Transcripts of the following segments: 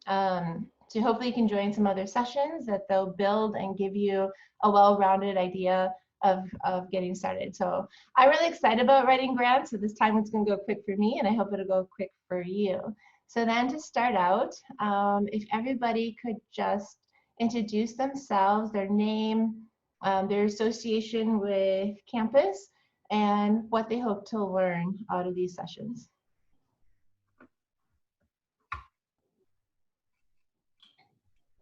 So hopefully you can join some other sessions that they'll build and give you a well-rounded idea of getting started. So I'm really excited about writing grants. So this time it's going to go quick for me, and I hope it'll go quick for you. So then to start out, if everybody could just introduce themselves, their name, their association with campus, and what they hope to learn out of these sessions.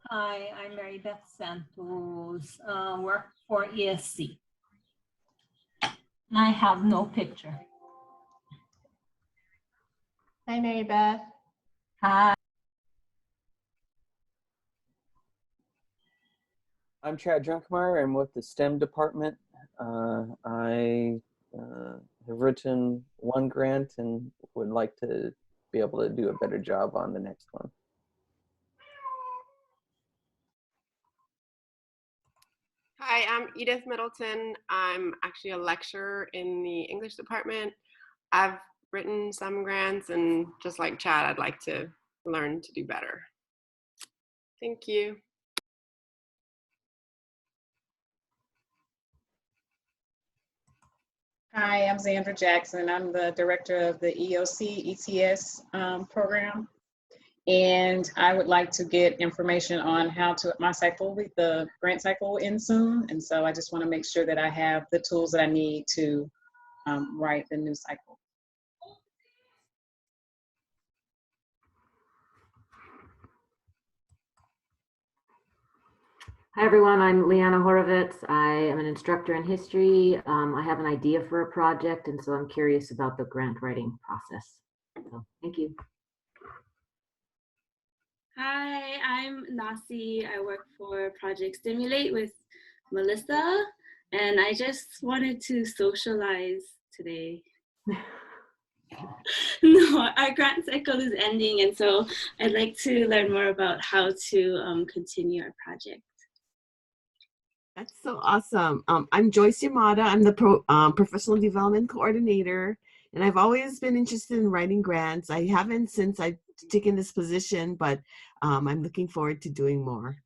Hi, I'm Mary Beth Santos, work for ESC. I have no picture. Hi, Mary Beth. Hi. I'm Chad Drunkmeyer. I'm with the STEM department. I have written one grant and would like to be able to do a better job on the next one. Hi, I'm Edith Middleton. I'm actually a lecturer in the English department. I've written some grants, and just like Chad, I'd like to learn to do better. Thank you. Hi, I'm Zandra Jackson. I'm the director of the EOC ETS program. And I would like to get information on how to, the grant cycle will end soon. And so I just want to make sure that I have the tools that I need to write the new cycle. Hi everyone, I'm Leanna Horovitz. I am an instructor in history. I have an idea for a project, and so I'm curious about the grant writing process. So thank you. Hi, I'm Nasi. I work for Project Stimulate with Melissa, and I just wanted to socialize today. No, our grant cycle is ending, and so I'd like to learn more about how to continue our project. That's so awesome. I'm Joyce Yamada. I'm the Professional Development Coordinator, and I've always been interested in writing grants. I haven't since I've taken this position, but I'm looking forward to doing more.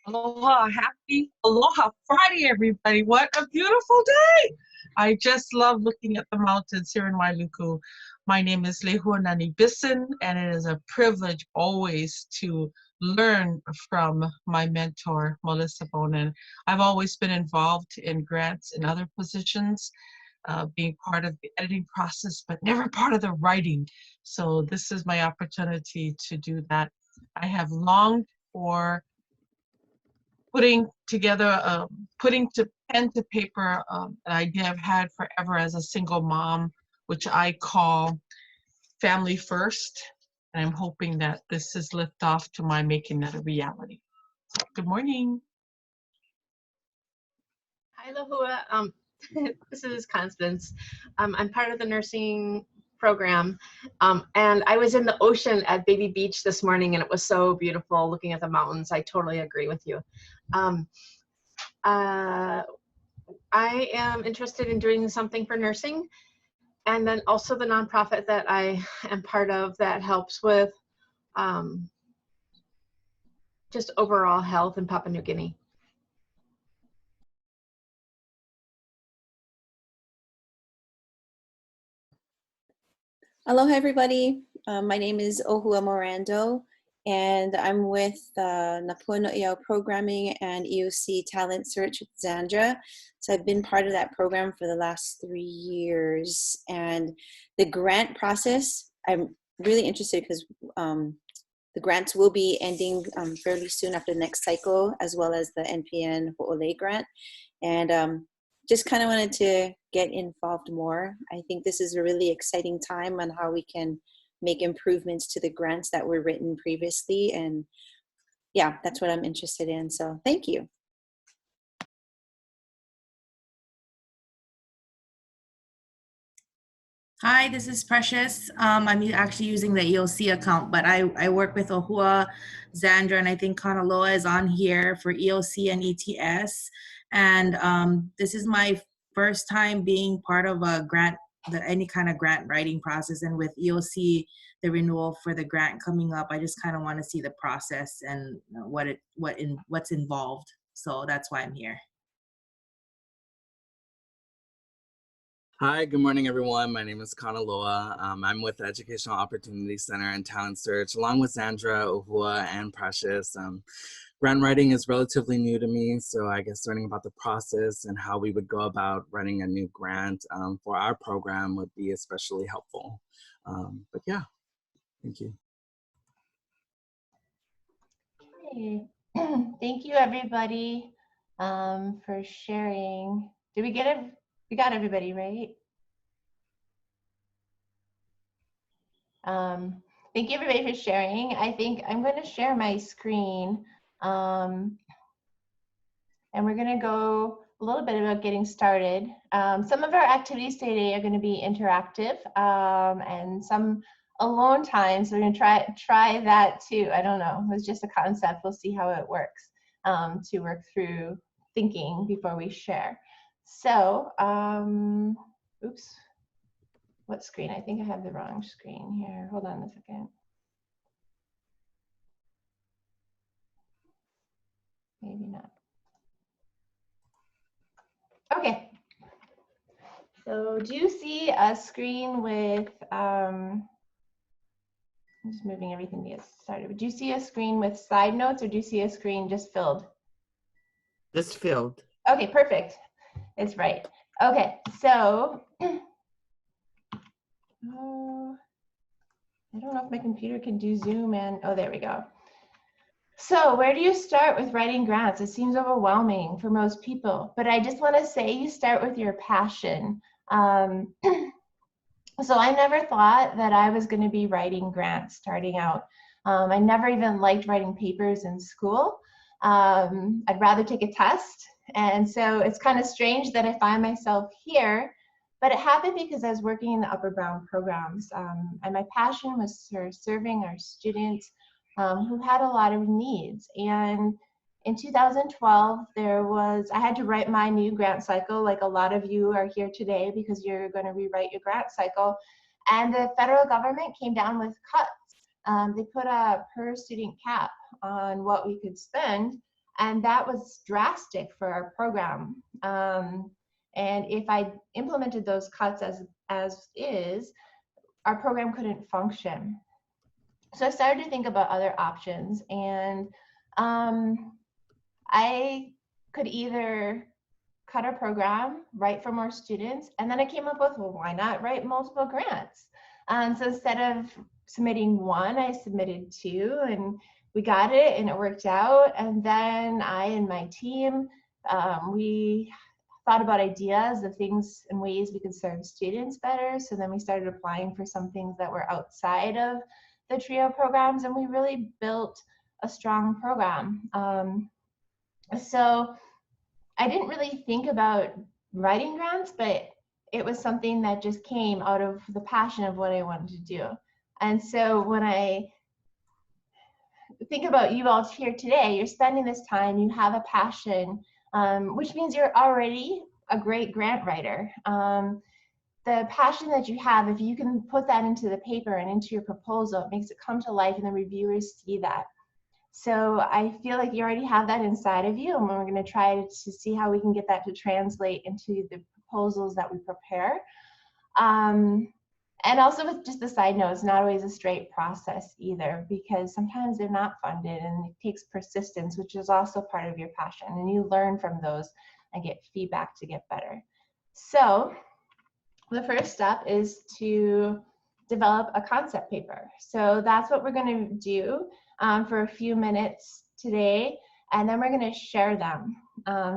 Aloha, happy Aloha Friday, everybody. What a beautiful day. I just love looking at the mountains here in Wailuku. My name is Lehuanani Bisson, and it is a privilege always to learn from my mentor, Melissa Bonnin. I've always been involved in grants in other positions, being part of the editing process, but never part of the writing. So this is my opportunity to do that. I have longed for putting together, putting to pen to paper an idea I've had forever as a single mom, which I call Family First. And I'm hoping that this is liftoff to my making that a reality. Good morning. Hi, Lahua. This is Constance. I'm part of the nursing program, and I was in the ocean at Baby Beach this morning, and it was so beautiful looking at the mountains. I totally agree with you. I am interested in doing something for nursing, and then also the nonprofit that I am part of that helps with just overall health in Papua New Guinea. Aloha, everybody. My name is Ohua Morando, and I'm with Napua No'eau Programming and EOC Talent Search with Zandra. So I've been part of that program for the last 3 years. And the grant process, I'm really interested because the grants will be ending fairly soon after the next cycle, as well as the NPN Ho'olei grant. And just kind of wanted to get involved more. I think this is a really exciting time on how we can make improvements to the grants that were written previously. And yeah, that's what I'm interested in. So thank you. Hi, this is Precious. I'm actually using the EOC account, but I work with Ohua, Zandra, and I think Kanaloa is on here for EOC and ETS. And this is my first time being part of a grant, any kind of grant writing process. And with EOC, the renewal for the grant coming up, I just kind of want to see the process and what's involved. So that's why I'm here. Hi, good morning, everyone. My name is Kanaloa. I'm with the Educational Opportunity Center and Talent Search, along with Sandra, Ohua, and Precious. Grant writing is relatively new to me, so I guess learning about the process and how we would go about writing a new grant for our program would be especially helpful. But yeah, thank you. Okay. Thank you, everybody, for sharing. Did we get it? We got everybody, right? Thank you, everybody, for sharing. I think I'm going to share my screen, and we're going to go a little bit about getting started. Some of our activities today are going to be interactive, and some alone time, so we're going to try that too. I don't know, it's just a concept. We'll see how it works to work through thinking before we share. So, oops, what screen? I think I have the wrong screen here. Hold on a second. Maybe not. Okay. So do you see a screen with, I'm just moving everything to get started. Do you see a screen with slide notes, or do you see a screen just filled? Just filled. Okay, perfect. It's right. Okay, so, I don't know if my computer can do Zoom and, oh, there we go. So where do you start with writing grants? It seems overwhelming for most people, but I just want to say you start with your passion. So I never thought that I was going to be writing grants starting out. I never even liked writing papers in school. I'd rather take a test. And so it's kind of strange that I find myself here, but it happened because I was working in the upper bound programs. And my passion was for serving our students who had a lot of needs. And in 2012, I had to write my new grant cycle, like a lot of you are here today because you're going to rewrite your grant cycle. And the federal government came down with cuts. They put a per student cap on what we could spend, and that was drastic for our program. And if I implemented those cuts as is, our program couldn't function. So I started to think about other options, and I could either cut our program, write for more students, and then I came up with, well, why not write multiple grants? So instead of submitting one, I submitted two, and we got it, and it worked out. And then I and my team, we thought about ideas of things and ways we could serve students better. So then we started applying for some things that were outside of the TRIO programs, and we really built a strong program. So I didn't really think about writing grants, but it was something that just came out of the passion of what I wanted to do. And so when I think about you all here today, you're spending this time, you have a passion, which means you're already a great grant writer. The passion that you have, if you can put that into the paper and into your proposal, it makes it come to life and the reviewers see that. So I feel like you already have that inside of you, and we're going to try to see how we can get that to translate into the proposals that we prepare. And also with just a side note, it's not always a straight process either, because sometimes they're not funded and it takes persistence, which is also part of your passion, and you learn from those and get feedback to get better. So the first step is to develop a concept paper. So that's what we're going to do for a few minutes today, and then we're going to share them.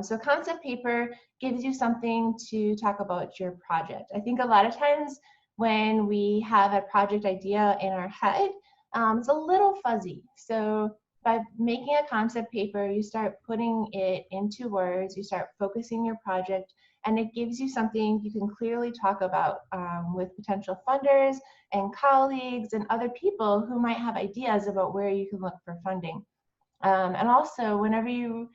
So concept paper gives you something to talk about your project. I think a lot of times when we have a project idea in our head, it's a little fuzzy. So by making a concept paper, you start putting it into words, you start focusing your project, and it gives you something you can clearly talk about with potential funders and colleagues and other people who might have ideas about where you can look for funding. And also, whenever you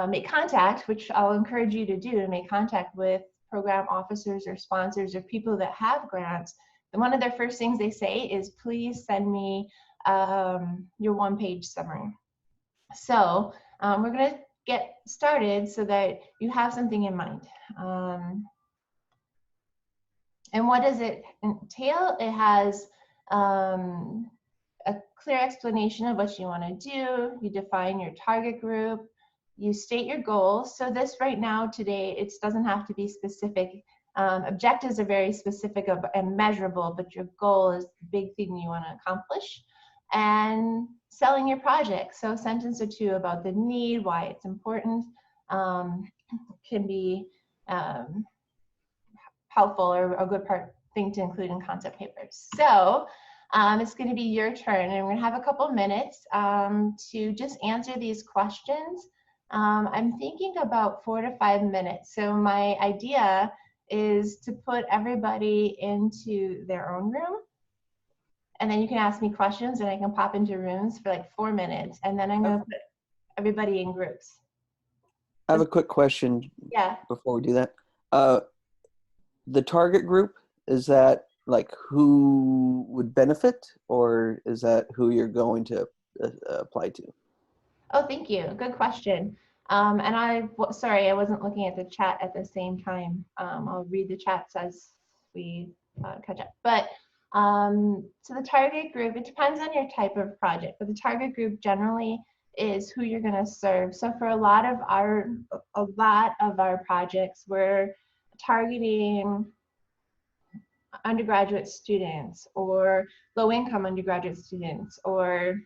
make contact, which I'll encourage you to do, to make contact with program officers or sponsors or people that have grants, and one of their first things they say is, please send me your one-page summary. So we're going to get started so that you have something in mind. And what does it entail? It has a clear explanation of what you want to do. You define your target group. You state your goals. So this right now today, it doesn't have to be specific. Objectives are very specific and measurable, but your goal is the big thing you want to accomplish. And selling your project. So a sentence or two about the need, why it's important, can be helpful or a good thing to include in concept papers. So it's going to be your turn, and we're going to have a couple minutes to just answer these questions. I'm thinking about 4 to 5 minutes. So my idea is to put everybody into their own room, and then you can ask me questions, and I can pop into rooms for like 4 minutes, and then I'm going to put everybody in groups. I have a quick question. Yeah. Before we do that. The target group, is that like who would benefit, or is that who you're going to apply to? Oh, thank you. Good question. And sorry, I wasn't looking at the chat at the same time. I'll read the chats as we catch up. But so the target group, it depends on your type of project, but the target group generally is who you're going to serve. So for a lot of our projects, we're targeting undergraduate students or low-income undergraduate students or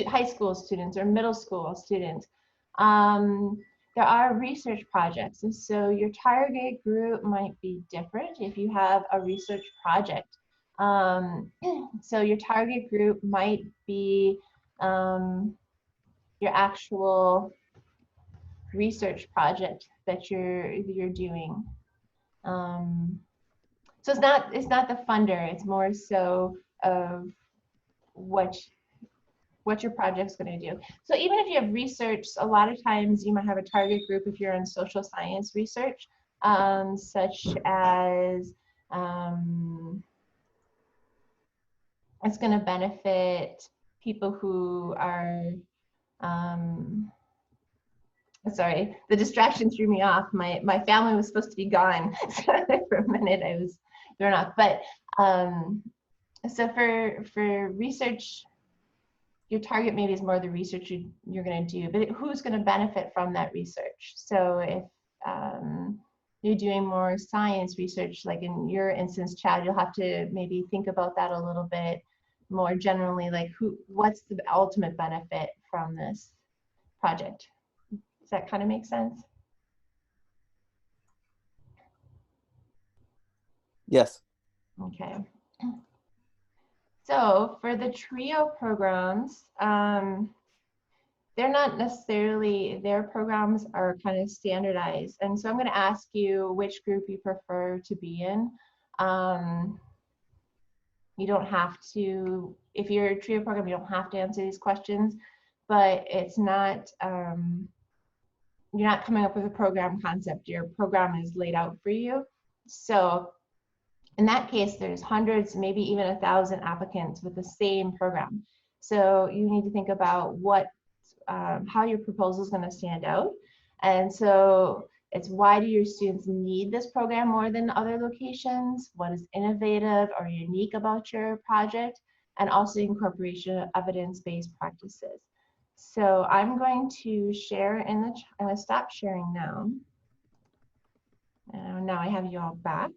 high school students or middle school students. There are research projects, and so your target group might be different if you have a research project. So your target group might be your actual research project that you're doing. So it's not the funder, it's more so of what your project's going to do. So even if you have research, a lot of times you might have a target group if you're in social science research, such as it's going to benefit people who are sorry, the distraction threw me off. My family was supposed to be gone, so for a minute I was thrown off. But so for research, your target maybe is more the research you're going to do, but who's going to benefit from that research? So if you're doing more science research, like in your instance, Chad, you'll have to maybe think about that a little bit more generally, like what's the ultimate benefit from this project? Does that kind of make sense? Yes. Okay. So for the TRIO programs, they're not necessarily, their programs are kind of standardized. And so I'm going to ask you which group you prefer to be in. You don't have to, if you're a TRIO program, you don't have to answer these questions, but it's not, you're not coming up with a program concept. Your program is laid out for you. So in that case, there's hundreds, maybe even 1,000 applicants with the same program. So you need to think about how your proposal is going to stand out. And so it's, why do your students need this program more than other locations? What is innovative or unique about your project? And also incorporation of evidence-based practices. So I'm going to share in the, I'm going to stop sharing now. Now I have you all back.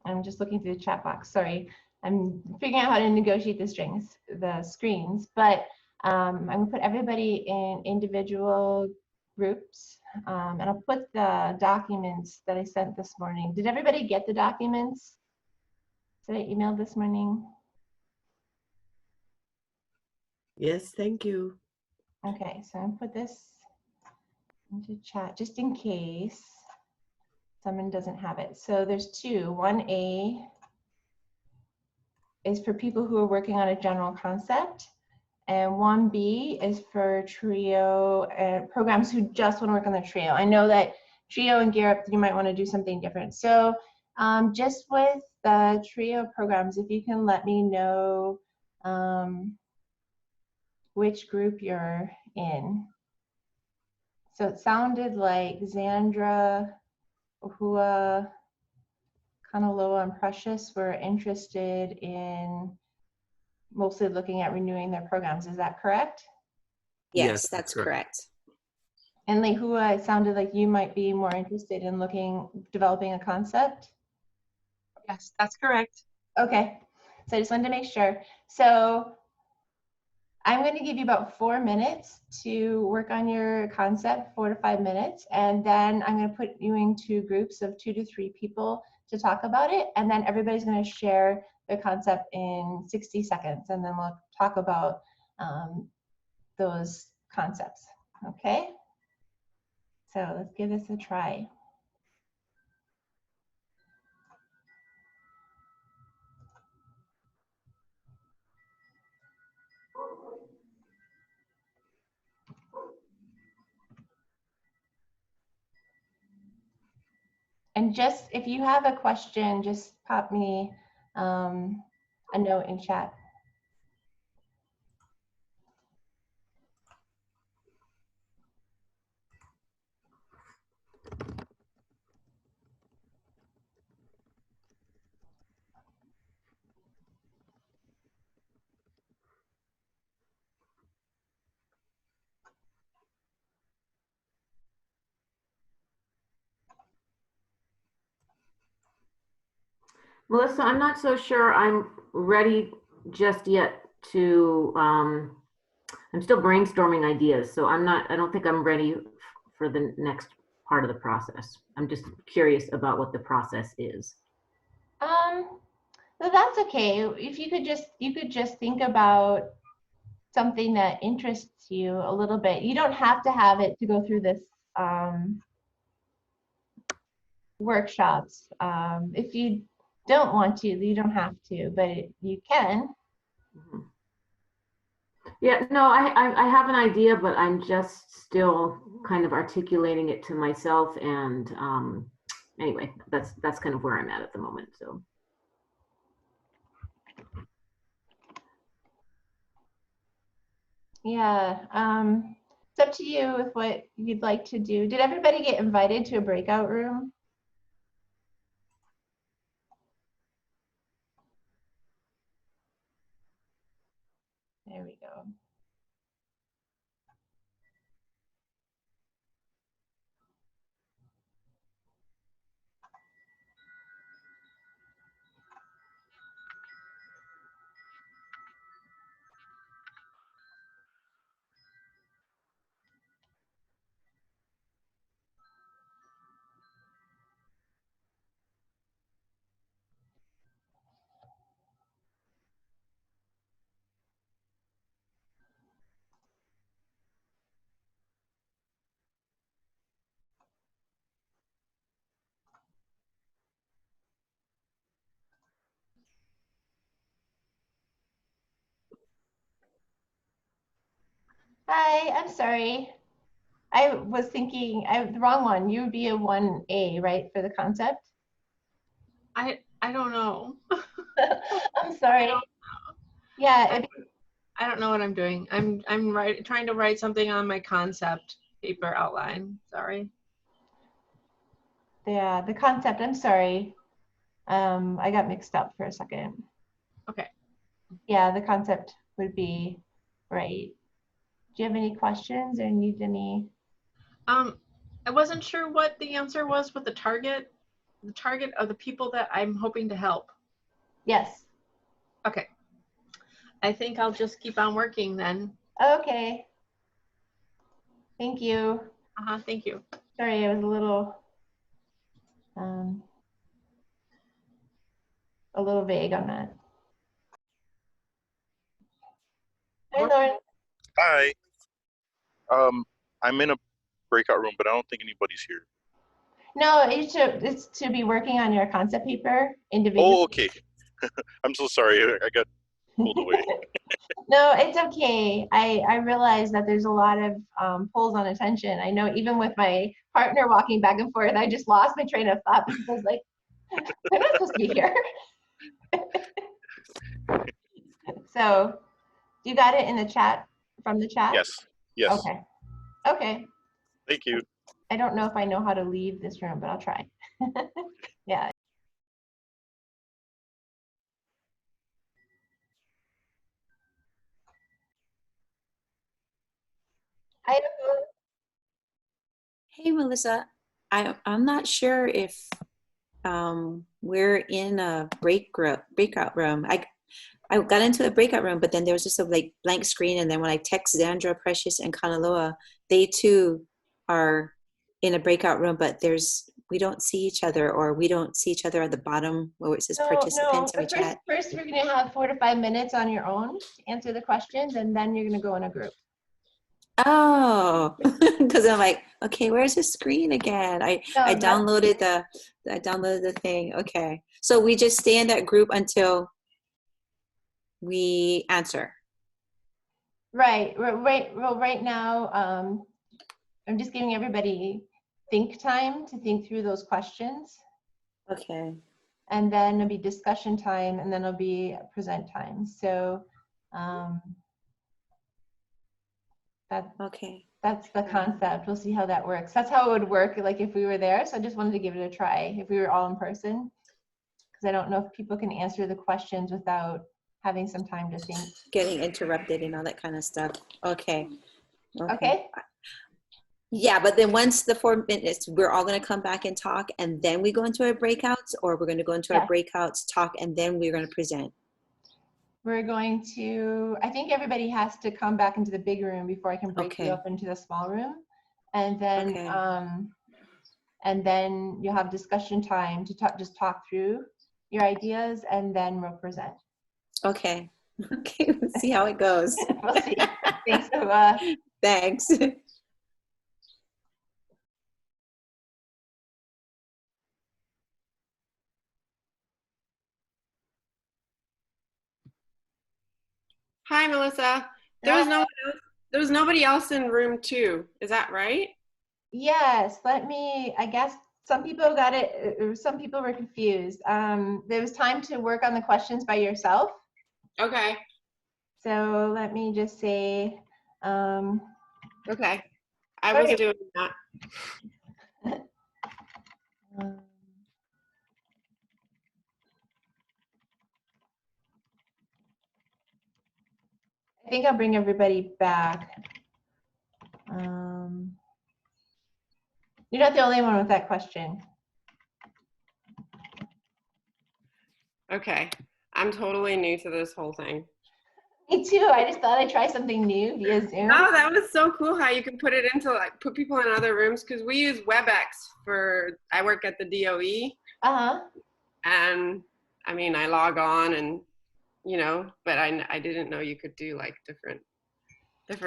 I'm just looking through the chat box. Sorry, I'm figuring out how to negotiate the screens, but I'm going to put everybody in individual groups, and I'll put the documents that I sent this morning. Did everybody get the documents that I emailed this morning? Yes, thank you. Okay, so I'm going to put this into chat just in case someone doesn't have it. So there's two, 1A is for people who are working on a general concept. And 1B is for trio programs who just want to work on the trio. I know that trio and GEARUP, you might want to do something different. So just with the trio programs, if you can let me know which group you're in. So it sounded like Zandra, Uhua, Kanaloa, and Precious were interested in mostly looking at renewing their programs. Is that correct? Yes, that's correct. And Lehua, it sounded like you might be more interested in developing a concept. Yes, that's correct. Okay, so I just wanted to make sure. So I'm going to give you about 4 minutes to work on your concept, 4 to 5 minutes, and then I'm going to put you into groups of 2 to 3 people to talk about it, and then everybody's going to share their concept in 60 seconds, and then we'll talk about those concepts. Okay? So let's give this a try. And just, if you have a question, just pop me a note in chat. Melissa, I'm not so sure I'm ready just yet to, I'm still brainstorming ideas, so I don't think I'm ready for the next part of the process. I'm just curious about what the process is. So that's okay. If you could just think about something that interests you a little bit. You don't have to have it to go through this workshops. If you don't want to, you don't have to, but you can. Mm-hmm. Yeah, no, I have an idea, but I'm just still kind of articulating it to myself. And anyway, that's kind of where I'm at the moment. So. Yeah, it's up to you with what you'd like to do. Did everybody get invited to a breakout room? There we go. Hi, I'm sorry. I was thinking, the wrong one. You would be a 1A, right, for the concept? I don't know. I'm sorry. Yeah. I don't know what I'm doing. I'm trying to write something on my concept paper outline. Sorry. Yeah, the concept, I'm sorry. I got mixed up for a second. Okay. Yeah, the concept would be right. Do you have any questions or need any? I wasn't sure what the answer was with the target of the people that I'm hoping to help. Yes. Okay. I think I'll just keep on working then. Okay. Thank you. Thank you. Sorry, I was a little vague on that. Hi, Lauren. Hi. I'm in a breakout room, but I don't think anybody's here. No, it's to be working on your concept paper individually. Oh, okay. I'm so sorry. I got pulled away. No, it's okay. I realize that there's a lot of pulls on attention. I know even with my partner walking back and forth, I just lost my train of thought because I was like, I'm not supposed to be here. So you got it in the chat, from the chat? Yes. Yes. Okay. Okay. Thank you. I don't know if I know how to leave this room, but I'll try. Yeah. I Hey, Melissa. I'm not sure if we're in a breakout room. I got into the breakout room, but then there was just a like blank screen. And then when I text Zandra, Precious, and Kanaloa, they too are in a breakout room, but we don't see each other, or we don't see each other at the bottom where it says participants in the chat. First, we're going to have 4 to 5 minutes on your own to answer the questions, and then you're going to go in a group. Oh, because I'm like, okay, where's the screen again? I downloaded the thing. Okay, so we just stay in that group until we answer. Right. Well, right now, I'm just giving everybody think time to think through those questions. Okay. And then it'll be discussion time, and then it'll be present time. So that's the concept. We'll see how that works. That's how it would work, like if we were there. So I just wanted to give it a try if we were all in person, because I don't know if people can answer the questions without having some time to think. Getting interrupted and all that kind of stuff. Okay. Okay. Yeah, but then once the 4 minutes, we're all going to come back and talk, and then we go into our breakouts, or we're going to go into our breakouts, talk, and then we're going to present. We're going to, I think everybody has to come back into the big room before I can break you up into the small room. And then you'll have discussion time to just talk through your ideas, and then we'll present. Okay. Okay, we'll see how it goes. We'll see. Thanks, Thanks. Hi, Melissa. There was nobody else in room 2. Is that right? Yes. I guess some people got it, or some people were confused. There was time to work on the questions by yourself. Okay. So let me just say. Okay. I wasn't doing that. I think I'll bring everybody back. You're not the only one with that question. Okay. I'm totally new to this whole thing. Me too. I just thought I'd try something new via Zoom. Oh, that was so cool how you can put it into, like, put people in other rooms, because we use WebEx I work at the DOE. Uh-huh. And I mean, I log on and, but I didn't know you could do like different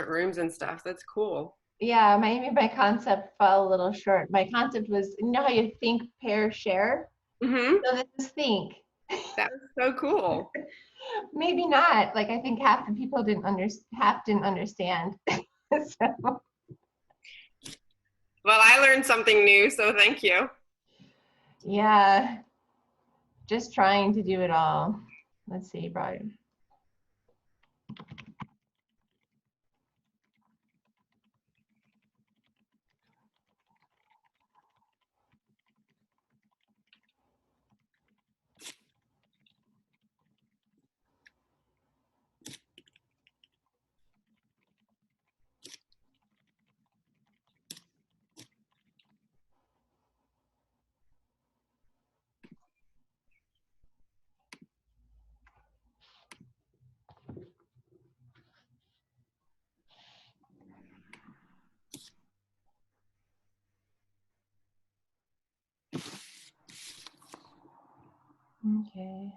rooms and stuff. That's cool. Yeah, maybe my concept fell a little short. My concept was, you know how you think, pair, share? Mm-hmm. So this is think. That was so cool. Maybe not. Like, I think half the people didn't understand. So. Well, I learned something new, so thank you. Yeah, just trying to do it all. Let's see, Brian. Okay.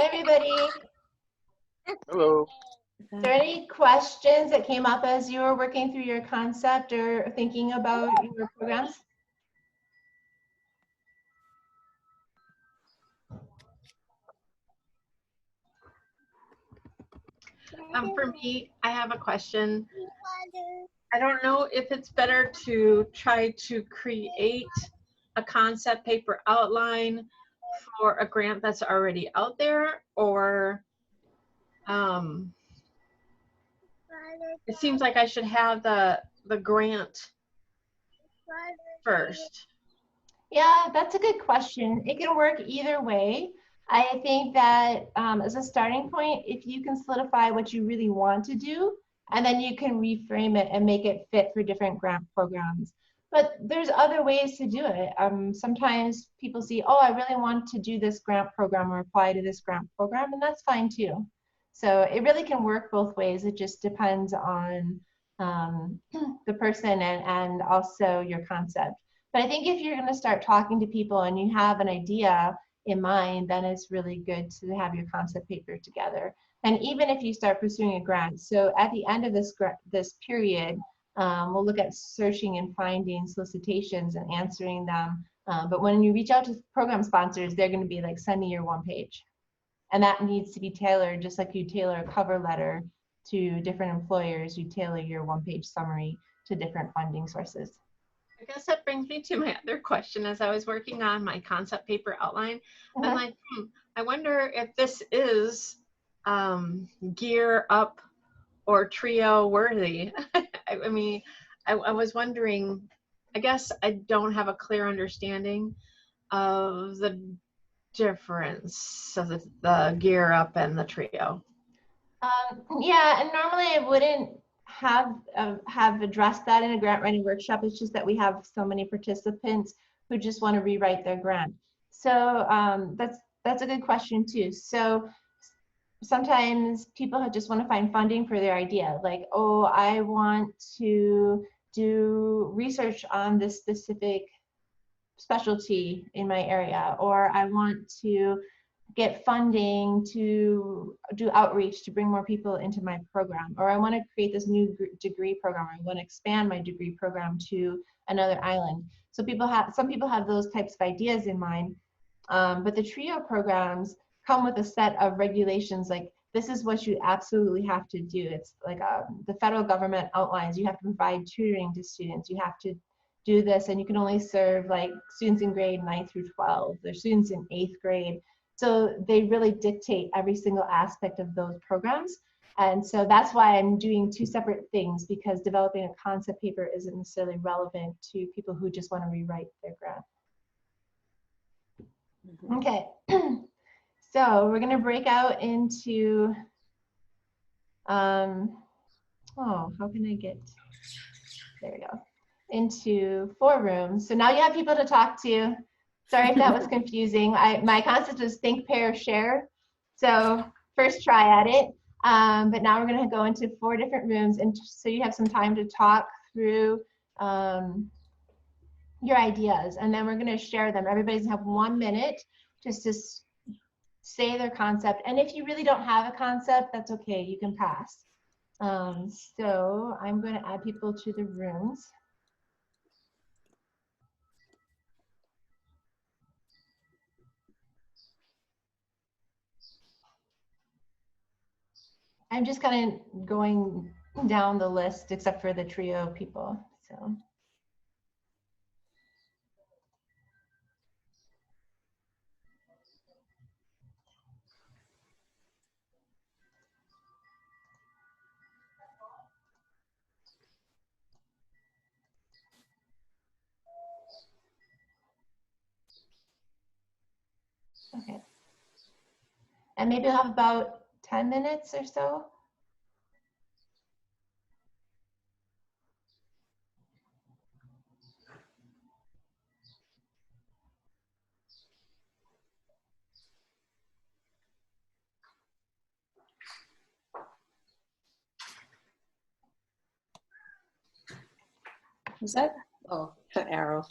Hi, everybody. Hello. Is there any questions that came up as you were working through your concept or thinking about your programs? For me, I have a question. I don't know if it's better to try to create a concept paper outline for a grant that's already out there, or it seems like I should have the grant first. Yeah, that's a good question. It can work either way. I think that as a starting point, if you can solidify what you really want to do, and then you can reframe it and make it fit for different grant programs. But there's other ways to do it. Sometimes people see, oh, I really want to do this grant program or apply to this grant program, and that's fine too. So it really can work both ways. It just depends on the person and also your concept. But I think if you're going to start talking to people and you have an idea in mind, then it's really good to have your concept paper together. And even if you start pursuing a grant, so at the end of this period, we'll look at searching and finding solicitations and answering them. But when you reach out to program sponsors, they're going to be like, send me your one page. And that needs to be tailored, just like you tailor a cover letter to different employers, you tailor your one-page summary to different funding sources. I guess that brings me to my other question. As I was working on my concept paper outline, I'm like, I wonder if this is gear up or trio worthy. I mean, I was wondering, I guess I don't have a clear understanding of the difference of the gear up and the trio. Yeah, and normally I wouldn't have addressed that in a grant writing workshop. It's just that we have so many participants who just want to rewrite their grant. So that's a good question too. So sometimes people just want to find funding for their idea. Like, oh, I want to do research on this specific specialty in my area, or I want to get funding to do outreach to bring more people into my program, or I want to create this new degree program, or I want to expand my degree program to another island. So some people have those types of ideas in mind, but the TRIO programs come with a set of regulations, like this is what you absolutely have to do. It's like the federal government outlines, you have to provide tutoring to students, you have to do this, and you can only serve like students in grade 9 through 12, there's students in 8th grade. So they really dictate every single aspect of those programs. And so that's why I'm doing two separate things, because developing a concept paper isn't necessarily relevant to people who just want to rewrite their grant. Okay, so we're going to break out into, how can I get, there we go, into 4 rooms. So now you have people to talk to. Sorry if that was confusing. My concept was think, pair, share. So first try at it. But now we're going to go into 4 different rooms, and so you have some time to talk through your ideas, and then we're going to share them. Everybody's going to have 1 minute just to say their concept. And if you really don't have a concept, that's okay. You can pass. So I'm going to add people to the rooms. I'm just kind of going down the list except for the trio people. So. Okay. And maybe we'll have about 10 minutes or so. Is that? Oh, the arrow.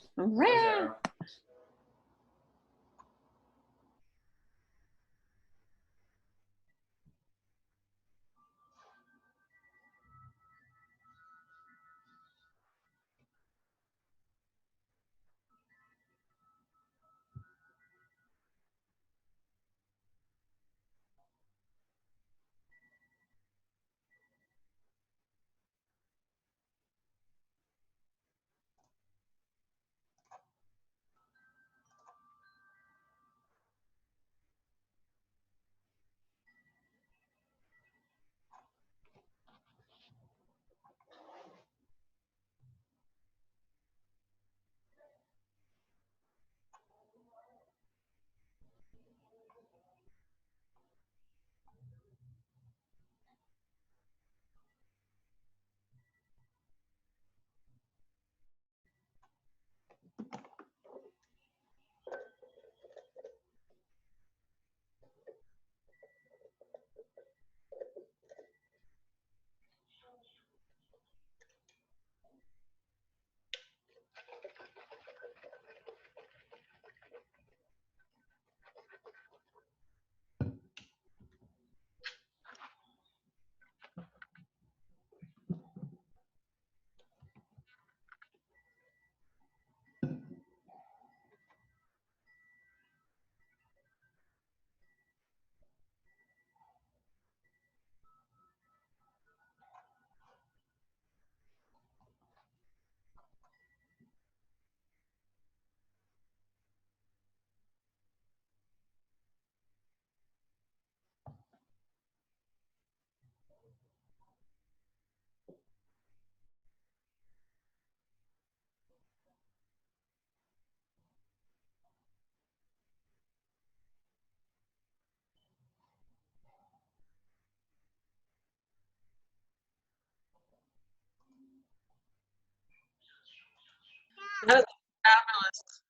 That is fabulous.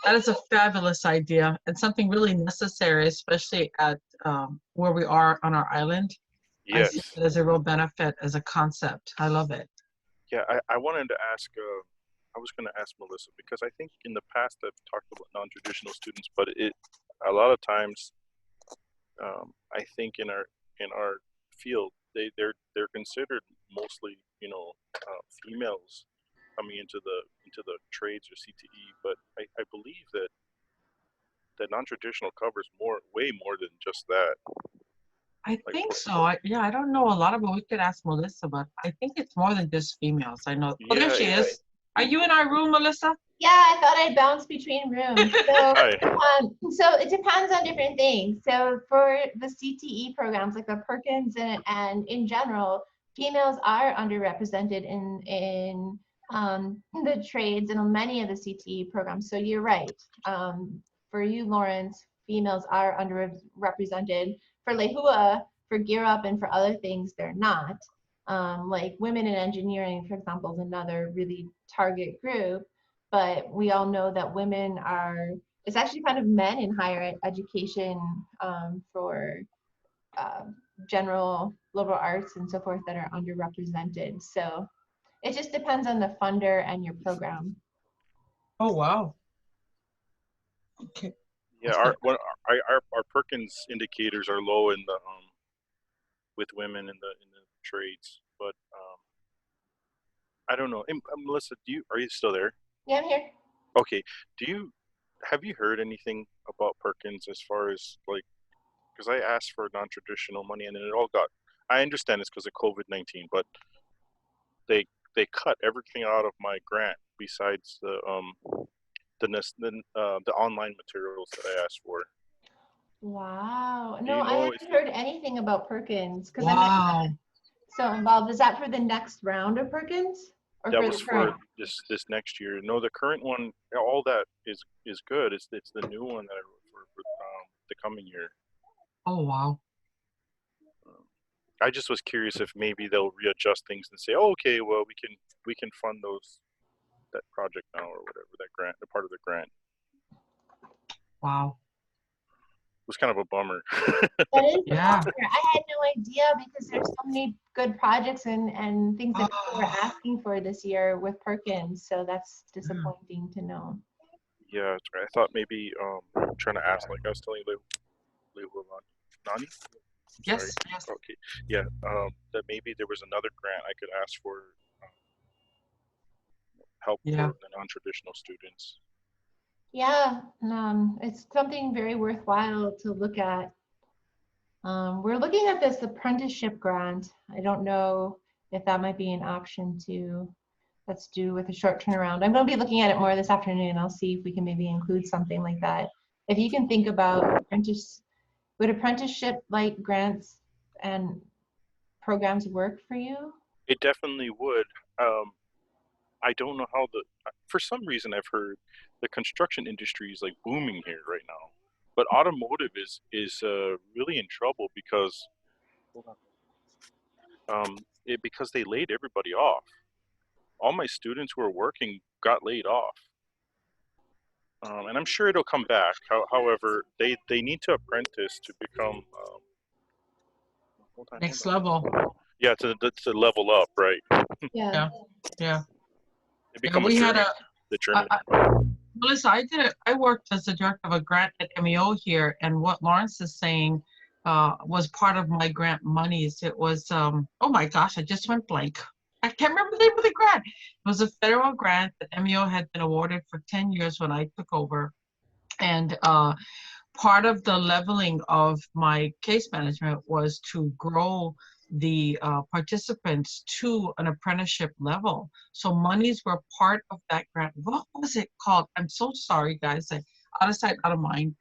That is a fabulous idea and something really necessary, especially at where we are on our island. I see Yes. it as a real benefit as a concept. I love it. Yeah, I wanted to ask, I was going to ask Melissa, because I think in the past I've talked about non-traditional students, but a lot of times, I think in our field, they're considered mostly, females coming into the trades or CTE, but I believe that non-traditional covers way more than just that. I think so. Yeah, I don't know a lot about. We could ask Melissa, but I think it's more than just females. I know. Oh, there she is. Are you in our room, Melissa? Yeah, I thought I'd bounce between rooms. So it depends on different things. So for the CTE programs, like the Perkins and in general, females are underrepresented in the trades and many of the CTE programs. So you're right. For you, Lawrence, females are underrepresented. For Lehua, for GEARUP, and for other things, they're not. Like women in engineering, for example, is another really target group. But we all know that women are, it's actually kind of men in higher education for general liberal arts and so forth that are underrepresented. So it just depends on the funder and your program. Oh, wow. Okay. Yeah, our Perkins indicators are low in the with women in the trades, but I don't know. Melissa, are you still there? Yeah, I'm here. Okay. Have you heard anything about Perkins as far as like, because I asked for non-traditional money and then it all got, I understand it's because of COVID-19, but they cut everything out of my grant besides the online materials that I asked for. Wow. Do No, you I know haven't heard anything about Perkins because Wow. I'm not so involved. Is that for the next round of Perkins? Or that for was the current? for this next year? No, the current one, all that is good. It's the new one that I wrote for the coming year. Oh, wow. I just was curious if maybe they'll readjust things and say, oh, okay, well, we can fund that project now or whatever, that grant, the part of the grant. Wow. It was kind of a bummer. That is Yeah. I had no idea because there's so many good projects and things that people were asking for this year with Perkins. So that's disappointing to know. Yeah, I thought maybe trying to ask, like I was telling Nani? Yes. Yes. Okay. Yeah. That maybe there was another grant I could ask for help for the non-traditional students. Yeah, it's something very worthwhile to look at. We're looking at this apprenticeship grant. I don't know if that might be an option too. Let's do with a short turnaround. I'm going to be looking at it more this afternoon. I'll see if we can maybe include something like that. If you can think about would apprenticeship like grants and programs work for you? It definitely would. I don't know how for some reason I've heard the construction industry is like booming here right now, but automotive is really in trouble because because they laid everybody off. All my students who are working got laid off, and I'm sure it'll come back. However, they need to apprentice to become Next level. Yeah, to level up, right? Yeah. Yeah. They become we had the journeyman. Melissa, I worked as the director of a grant at MEO here, and what Lawrence is saying was part of my grant monies. It was, oh my gosh, I just went blank. I can't remember the name of the grant. It was a federal grant that MEO had been awarded for 10 years when I took over. And part of the leveling of my case management was to grow the participants to an apprenticeship level. So monies were part of that grant. What was it called? I'm so sorry, guys. Out of sight, out of mind.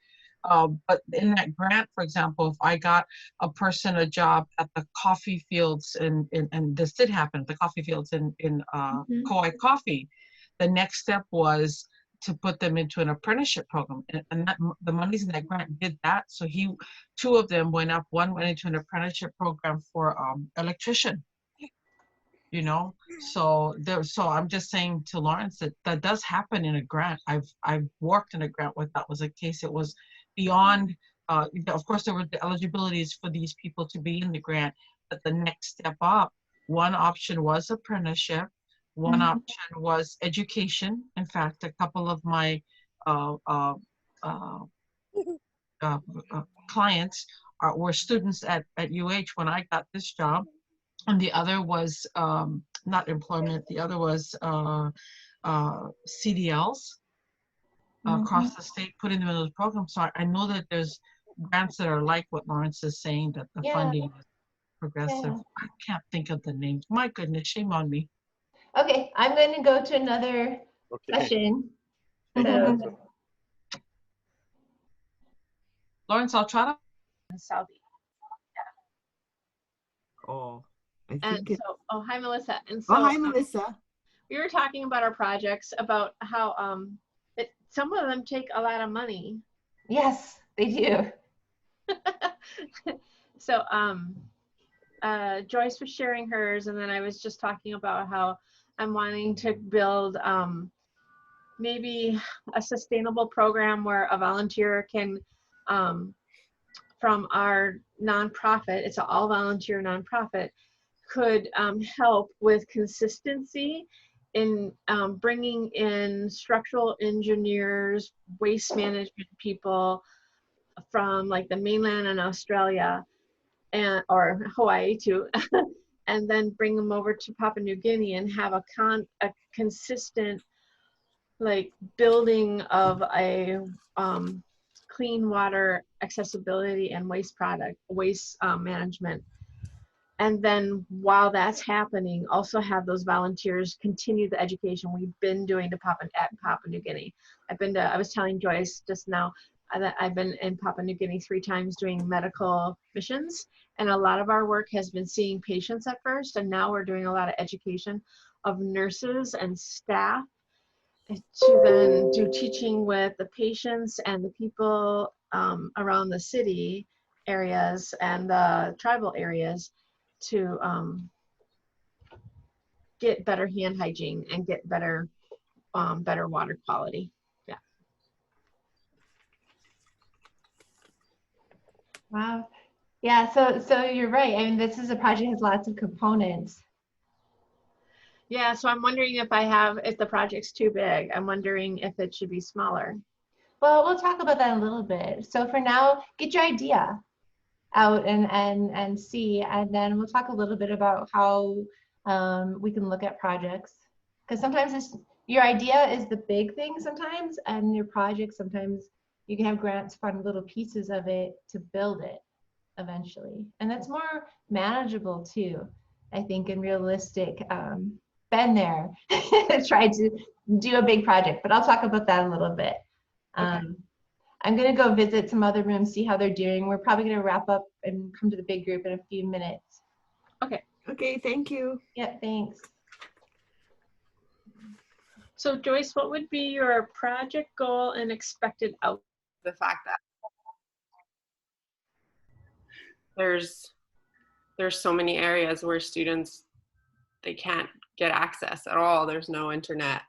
But in that grant, for example, if I got a person a job at the coffee fields and this did happen, the coffee fields in Kauai Coffee, the next step was to put them into an apprenticeship program, and the monies in that grant did that. So two of them went up. One went into an apprenticeship program for electrician. you know. So I'm just saying to Lawrence that that does happen in a grant. I've worked in a grant where that was a case. It was beyond, of course there were the eligibilities for these people to be in the grant, but the next step up, one option was apprenticeship, one option was education. In fact, a couple of my clients were students at UH when I got this job. And the other was not employment, the other was CDLs across the state, putting them in those programs. So I know that there's grants that are like what Lawrence is saying, that the funding is progressive. I can't think of the names. My goodness, shame on me. Okay, I'm going to go to another session. Lawrence, I'll try to. Southeast. Oh, I And think so, oh, hi, Melissa. And so, oh, hi, Melissa. We were talking about our projects, about how some of them take a lot of money. Yes, they do. So Joyce was sharing hers, and then I was just talking about how I'm wanting to build maybe a sustainable program where a volunteer can, from our nonprofit, it's an all volunteer nonprofit, could help with consistency in bringing in structural engineers, waste management people from like the mainland and Australia or Hawaii too, and then bring them over to Papua New Guinea and have a consistent like building of a clean water accessibility and waste management. And then while that's happening, also have those volunteers continue the education we've been doing at Papua New Guinea. I was telling Joyce just now that I've been in Papua New Guinea 3 times doing medical missions. And a lot of our work has been seeing patients at first. And now we're doing a lot of education of nurses and staff to then do teaching with the patients and the people around the city areas and the tribal areas to get better hand hygiene and get better water quality. Yeah. Wow. Yeah, so you're right. I mean, this is a project that has lots of components. Yeah, so I'm wondering if the project's too big, I'm wondering if it should be smaller. Well, we'll talk about that in a little bit. So for now, get your idea out and see, and then we'll talk a little bit about how we can look at projects, because sometimes your idea is the big thing sometimes, and your project sometimes you can have grants fund little pieces of it to build it eventually, and that's more manageable too, I think, and realistic. Been there, tried to do a big project, but I'll talk about that a little bit. Okay. I'm going to go visit some other rooms, see how they're doing. We're probably going to wrap up and come to the big group in a few minutes. Okay. Okay, thank you. Yeah, thanks. So Joyce, what would be your project goal and expected outcome? The fact that there's so many areas where students, they can't get access at all. There's no internet.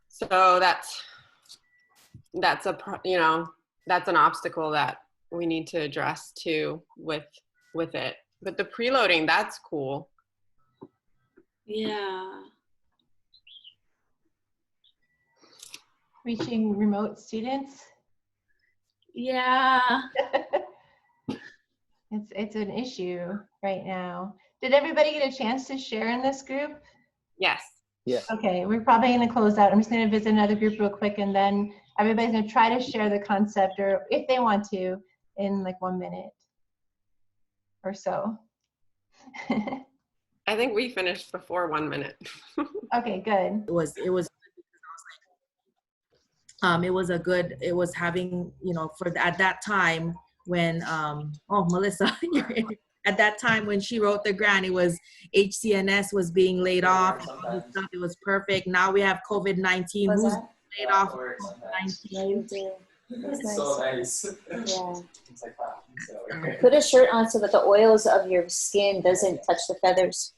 So that's an obstacle that we need to address too with it. But the preloading, that's cool. Yeah. Reaching remote students. Yeah. It's an issue right now. Did everybody get a chance to share in this group? Yes. Yes. Okay, we're probably going to close out. I'm just going to visit another group real quick, and then everybody's going to try to share the concept, or if they want to, in like 1 minute or so. I think we finished before 1 minute. Okay, good. It was having, at that time when Melissa, at that time when she wrote the grant, it was HCNS was being laid off. It was perfect. Now we have COVID-19. Who's laid off COVID-19? That's So nice. nice. Yeah. It's like, wow. So, Put a shirt on so that the oils of your skin doesn't touch the feathers.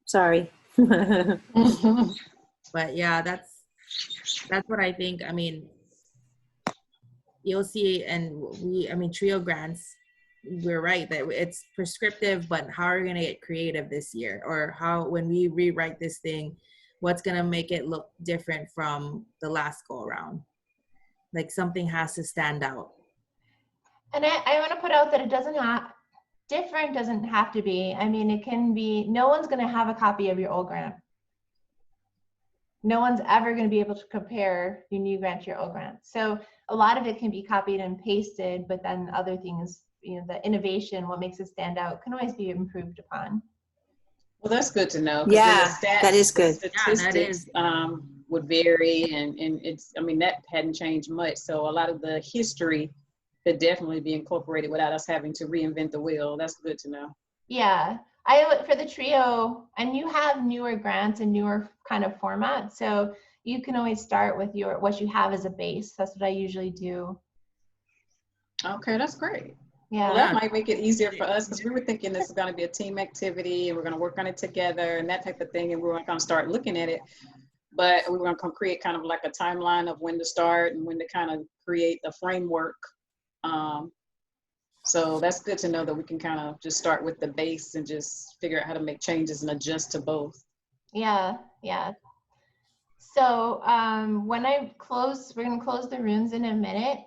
Sorry. But yeah, that's what I think. I mean, you'll see, and I mean, trio grants, we're right that it's prescriptive, but how are we going to get creative this year? Or how, when we rewrite this thing, what's going to make it look different from the last go around? Like something has to stand out. And I want to put out that it doesn't have, different doesn't have to be. I mean, it can be, no one's going to have a copy of your old grant. No one's ever going to be able to compare your new grant to your old grant. So a lot of it can be copied and pasted, but then other things, you know, the innovation, what makes it stand out, can always be improved upon. Well, that's good to know. Yeah, that is good. Statistics would vary, and it's, I mean, that hadn't changed much. So a lot of the history could definitely be incorporated without us having to reinvent the wheel. That's good to know. Yeah, for the trio, and you have newer grants and newer kind of formats, so you can always start with what you have as a base. That's what I usually do. Okay, that's great. Yeah, well, that might make it easier for us, because we were thinking this is going to be a team activity and we're going to work on it together and that type of thing, and we weren't going to start looking at it, but we were going to create kind of like a timeline of when to start and when to kind of create the framework. So that's good to know that we can kind of just start with the base and just figure out how to make changes and adjust to both. Yeah, yeah. So when I close, we're going to close the rooms in a minute.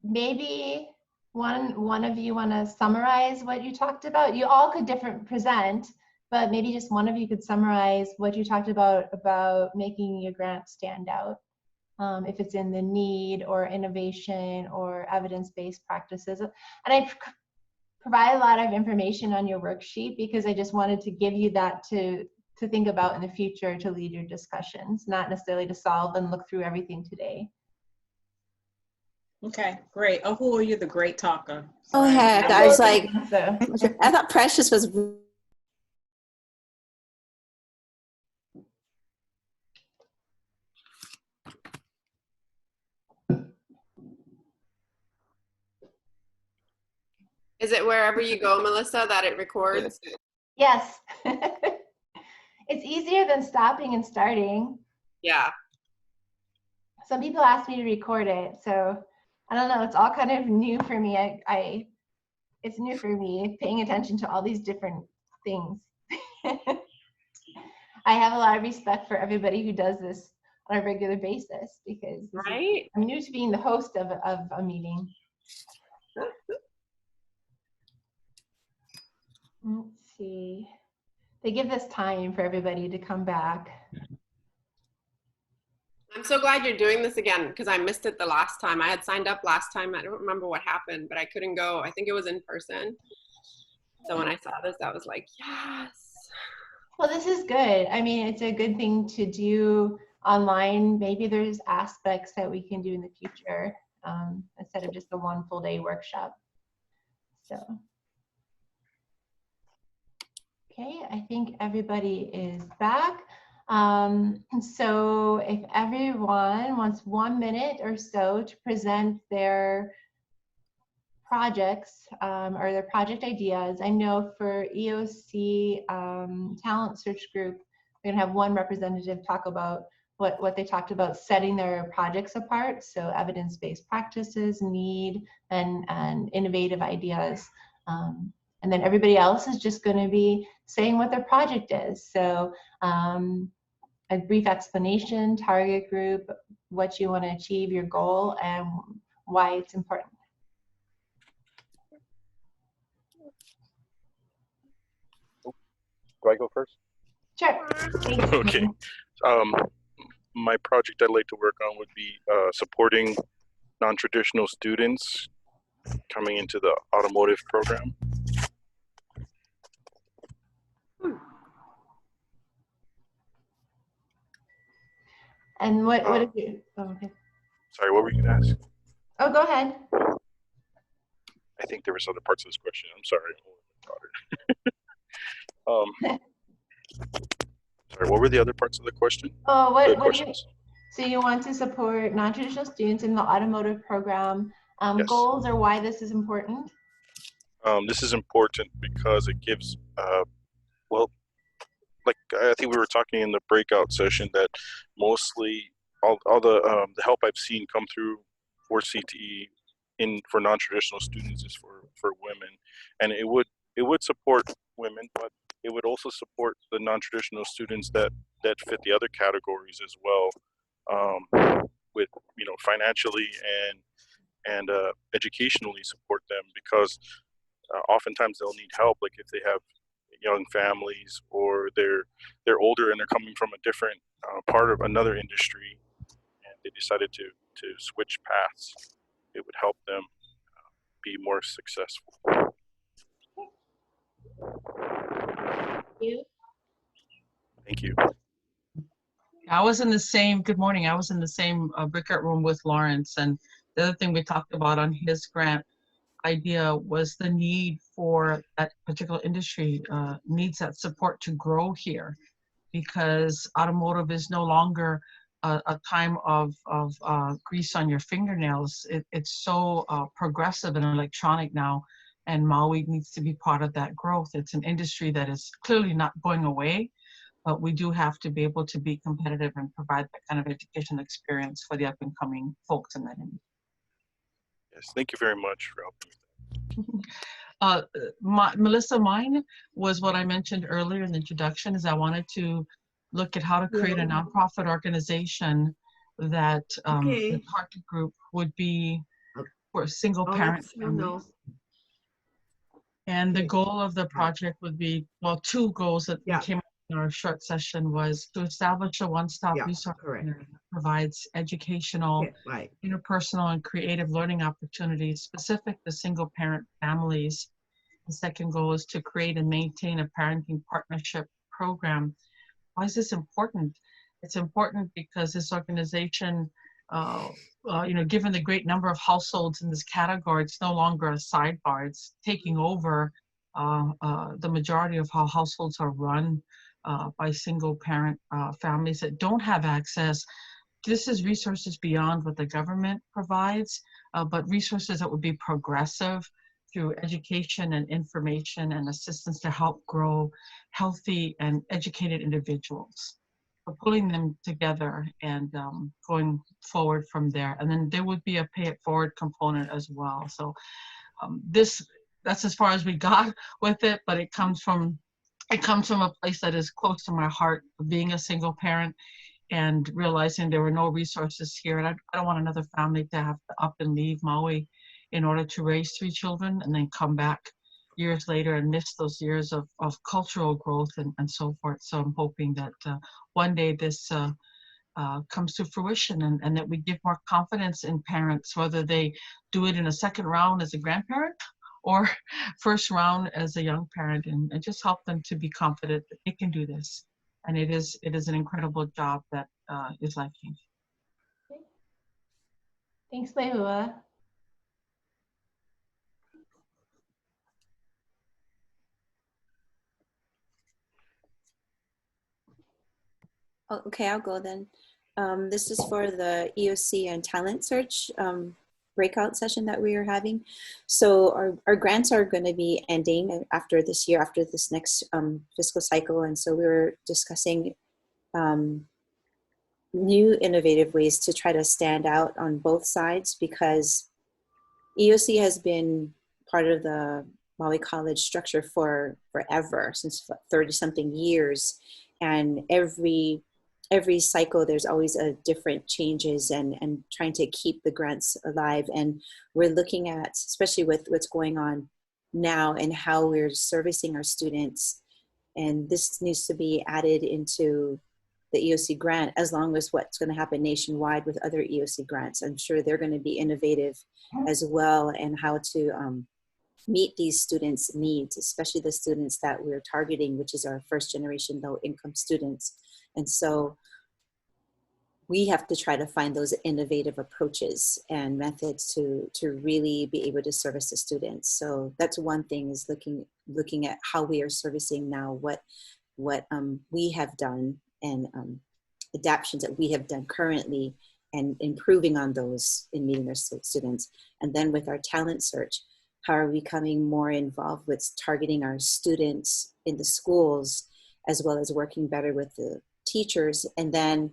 Maybe one of you want to summarize what you talked about. You all could present, but maybe just one of you could summarize what you talked about making your grant stand out. If it's in the need or innovation or evidence-based practices. And I provide a lot of information on your worksheet because I just wanted to give you that to think about in the future to lead your discussions, not necessarily to solve and look through everything today. Okay, great. Oh, who are you, the great talker? Oh heck, I was like, I thought Precious was. Is it wherever you go, Melissa, that it records? Yes. It's easier than stopping and starting. Yeah. Some people ask me to record it, so I don't know. It's all kind of new for me. It's new for me, paying attention to all these different things. I have a lot of respect for everybody who does this on a regular basis because I'm new to being the host of a meeting. Let's see. They give this time for everybody to come back. I'm so glad you're doing this again because I missed it the last time. I had signed up last time. I don't remember what happened, but I couldn't go. I think it was in person. So when I saw this, I was like, yes. Well, this is good. I mean, it's a good thing to do online. Maybe there's aspects that we can do in the future instead of just a one full day workshop. So. Okay, I think everybody is back. So if everyone wants 1 minute or so to present their projects or their project ideas, I know for EOC Talent Search Group, we're gonna have one representative talk about what they talked about, setting their projects apart. So evidence-based practices, need, and innovative ideas. And then everybody else is just going to be saying what their project is. So a brief explanation, target group, what you want to achieve, your goal, and why it's important. Do I go first? Sure. Okay. My project I'd like to work on would be supporting non-traditional students coming into the automotive program. And what is it? Oh, okay. Sorry, what were you going to ask? Oh, go ahead. I think there was other parts of this question. I'm sorry. Sorry, Sorry, what were the other parts of the question? Oh, The what do you, questions. so you want to support non-traditional students in the automotive program. Yes. Goals or why this is important? This is important because it gives, well, like I think we were talking in the breakout session that mostly all the help I've seen come through for CTE for non-traditional students is for women, and it would support women, but it would also support the non-traditional students that fit the other categories as well, with financially and educationally support them, because oftentimes they'll need help, like if they have young families or they're older and they're coming from a different part of another industry and they decided to switch paths. It would help them be more successful. You? Thank you. I was in the same, good morning, I was in the same breakout room with Lawrence, and the other thing we talked about on his grant idea was the need for that particular industry needs that support to grow here, because automotive is no longer a time of grease on your fingernails. It's so progressive and electronic now, and Maui needs to be part of that growth. It's an industry that is clearly not going away, but we do have to be able to be competitive and provide that kind of education experience for the up and coming folks in that industry. Yes, thank you very much for helping with that. Melissa, mine was what I mentioned earlier in the introduction, is I wanted to look at how to create a nonprofit organization that the target group would be for single parent families. And the goal of the project would be, well, two goals that came up in our short session was to establish a one-stop resource center that provides educational, interpersonal, and creative learning opportunities specific to single parent families. The second goal is to create and maintain a parenting partnership program. Why is this important? It's important because this organization, given the great number of households in this category, it's no longer a sidebar. It's taking over the majority of how households are run by single parent families that don't have access. This is resources beyond what the government provides, but resources that would be progressive through education and information and assistance to help grow healthy and educated individuals. So pulling them together and going forward from there. And then there would be a pay it forward component as well. So that's as far as we got with it, but it comes from a place that is close to my heart, of being a single parent and realizing there were no resources here. And I don't want another family to have to up and leave Maui in order to raise 3 children and then come back years later and miss those years of cultural growth and so forth. So I'm hoping that one day this comes to fruition and that we give more confidence in parents, whether they do it in a second round as a grandparent or first round as a young parent, and just help them to be confident that they can do this. And it is an incredible job that is life-changing. Thanks, Lehua. Oh, okay, I'll go then. This is for the EOC and talent search breakout session that we are having. So our grants are going to be ending after this year, after this next fiscal cycle. And so we were discussing new innovative ways to try to stand out on both sides, because EOC has been part of the Maui College structure for forever, since 30-something years. And every cycle, there's always a different changes and trying to keep the grants alive. And we're looking at, especially with what's going on now and how we're servicing our students. And this needs to be added into the EOC grant, as long as what's going to happen nationwide with other EOC grants. I'm sure they're going to be innovative as well, and how to meet these students' needs, especially the students that we're targeting, which is our first generation low income students. And so we have to try to find those innovative approaches and methods to really be able to service the students. So that's one thing, is looking at how we are servicing now, what we have done and adaptations that we have done currently and improving on those in meeting their students. And then with our talent search, how are we becoming more involved with targeting our students in the schools, as well as working better with the teachers, and then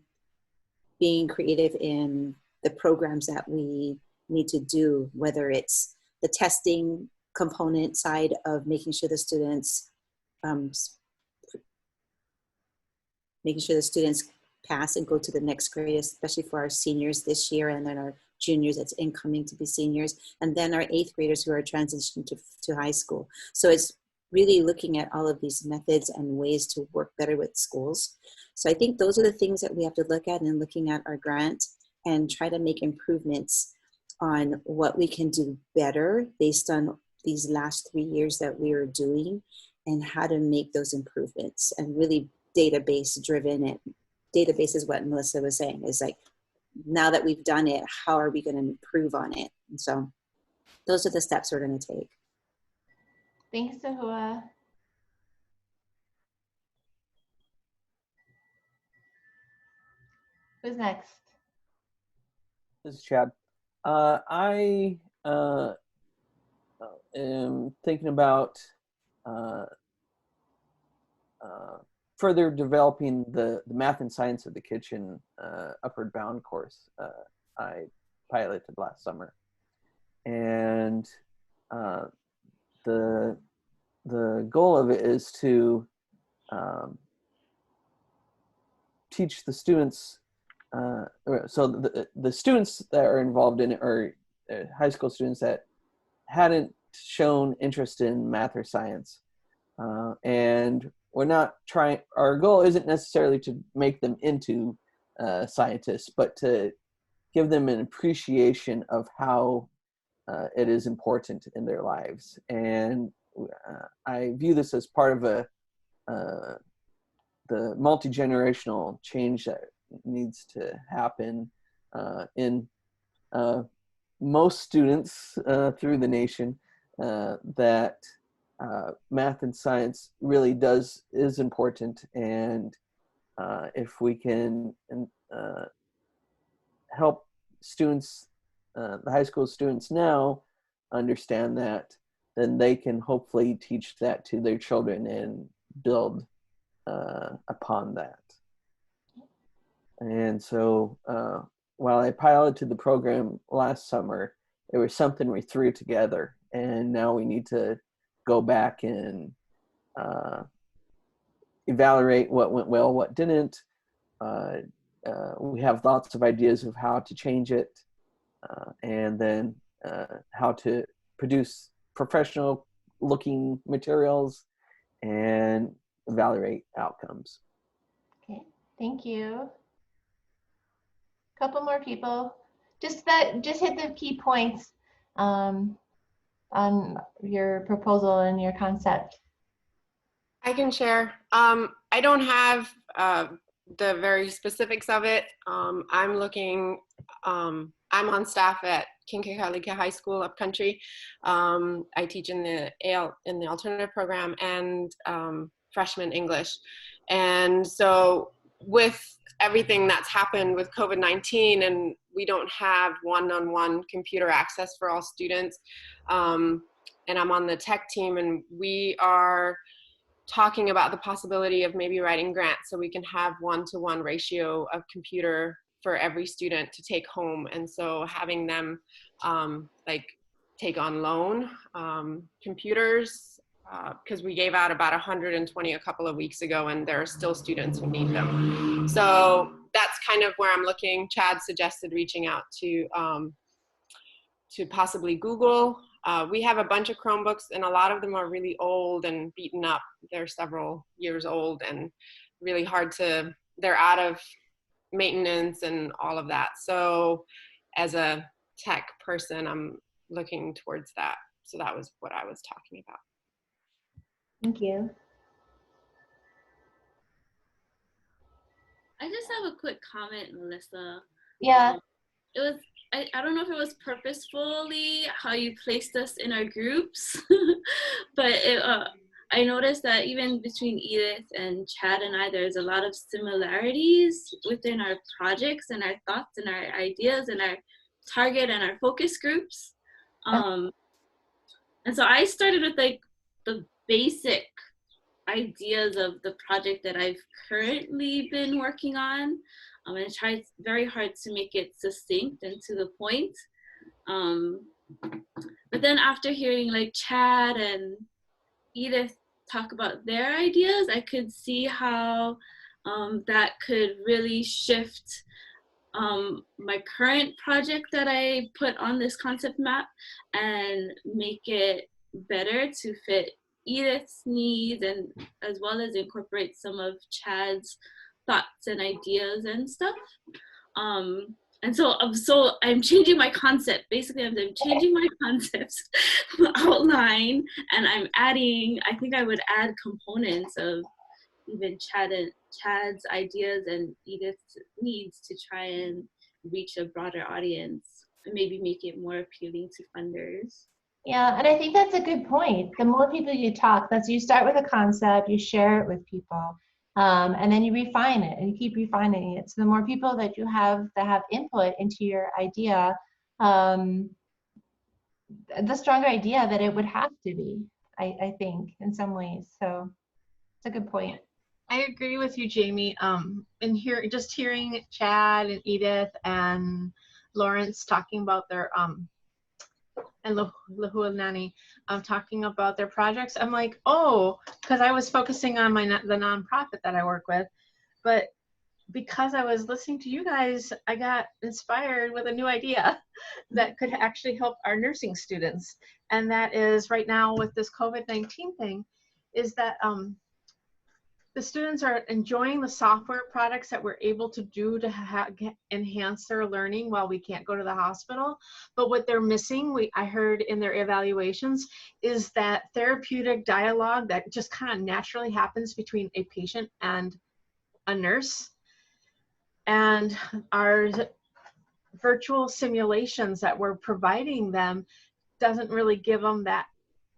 being creative in the programs that we need to do, whether it's the testing component side of making sure the students pass and go to the next grade, especially for our seniors this year, and then our juniors that's incoming to be seniors, and then our 8th graders who are transitioning to high school. So it's really looking at all of these methods and ways to work better with schools. So I think those are the things that we have to look at, and looking at our grant and try to make improvements on what we can do better based on these last 3 years that we are doing, and how to make those improvements, and really database driven. And database is what Melissa was saying, is like, now that we've done it, how are we going to improve on it? And so those are the steps we're going to take. Thanks, Ahua. Who's next? This is Chad. I am thinking about further developing the math and science of the kitchen upward bound course I piloted last summer. And the goal of it is to teach the students, so the students that are involved in it are high school students that hadn't shown interest in math or science. And we're not trying, our goal isn't necessarily to make them into scientists, but to give them an appreciation of how it is important in their lives. And I view this as part of the multi-generational change that needs to happen in most students through the nation, that math and science really is important. And if we can help students, the high school students now understand that, then they can hopefully teach that to their children and build upon that. And so while I piloted the program last summer, it was something we threw together, and now we need to go back and evaluate what went well, what didn't. We have lots of ideas of how to change it, and then how to produce professional looking materials and evaluate outcomes. Okay, thank you. Couple more people. Just hit the key points on your proposal and your concept. I can share. I don't have the very specifics of it. I'm looking, I'm on staff at Kinkekalika High School upcountry. I teach in the alternative program and freshman English. And so with everything that's happened with COVID-19, and we don't have one-on-one computer access for all students, and I'm on the tech team, and we are talking about the possibility of maybe writing grants so we can have 1-to-1 ratio of computer for every student to take home. And so having them like take on loan computers, because we gave out about 120 a couple of weeks ago, and there are still students who need them. So that's kind of where I'm looking. Chad suggested reaching out to possibly Google. We have a bunch of Chromebooks, and a lot of them are really old and beaten up. They're several years old and really hard to, they're out of maintenance and all of that. So as a tech person, I'm looking towards that. So that was what I was talking about. Thank you. I just have a quick comment, Melissa. Yeah. It was, I don't know if it was purposefully how you placed us in our groups, but I noticed that even between Edith and Chad and I, there's a lot of similarities within our projects and our thoughts and our ideas and our target and our focus groups. And so I started with like the basic ideas of the project that I've currently been working on. And tried very hard to make it succinct and to the point. But then after hearing like Chad and Edith talk about their ideas, I could see how that could really shift my current project that I put on this concept map and make it better to fit Edith's needs, and as well as incorporate some of Chad's thoughts and ideas and stuff. And so I'm changing my concept. Basically, I'm changing my concepts outline, and I'm adding, I think I would add components of even Chad's ideas and Edith's needs to try and reach a broader audience and maybe make it more appealing to funders. Yeah, and I think that's a good point. The more people you talk, you start with a concept, you share it with people, and then you refine it and you keep refining it. So the more people that you have that have input into your idea, the stronger idea that it would have to be, I think, in some ways. So it's a good point. I agree with you, Jamie. And just hearing Chad and Edith and Lawrence talking about their and Lehuanani talking about their projects, I'm like, oh, because I was focusing on the nonprofit that I work with, but because I was listening to you guys, I got inspired with a new idea that could actually help our nursing students, and that is right now with this COVID-19 thing, is that the students are enjoying the software products that we're able to do to enhance their learning while we can't go to the hospital. But what they're missing, I heard in their evaluations, is that therapeutic dialogue that just kind of naturally happens between a patient and a nurse. And our virtual simulations that we're providing them doesn't really give them that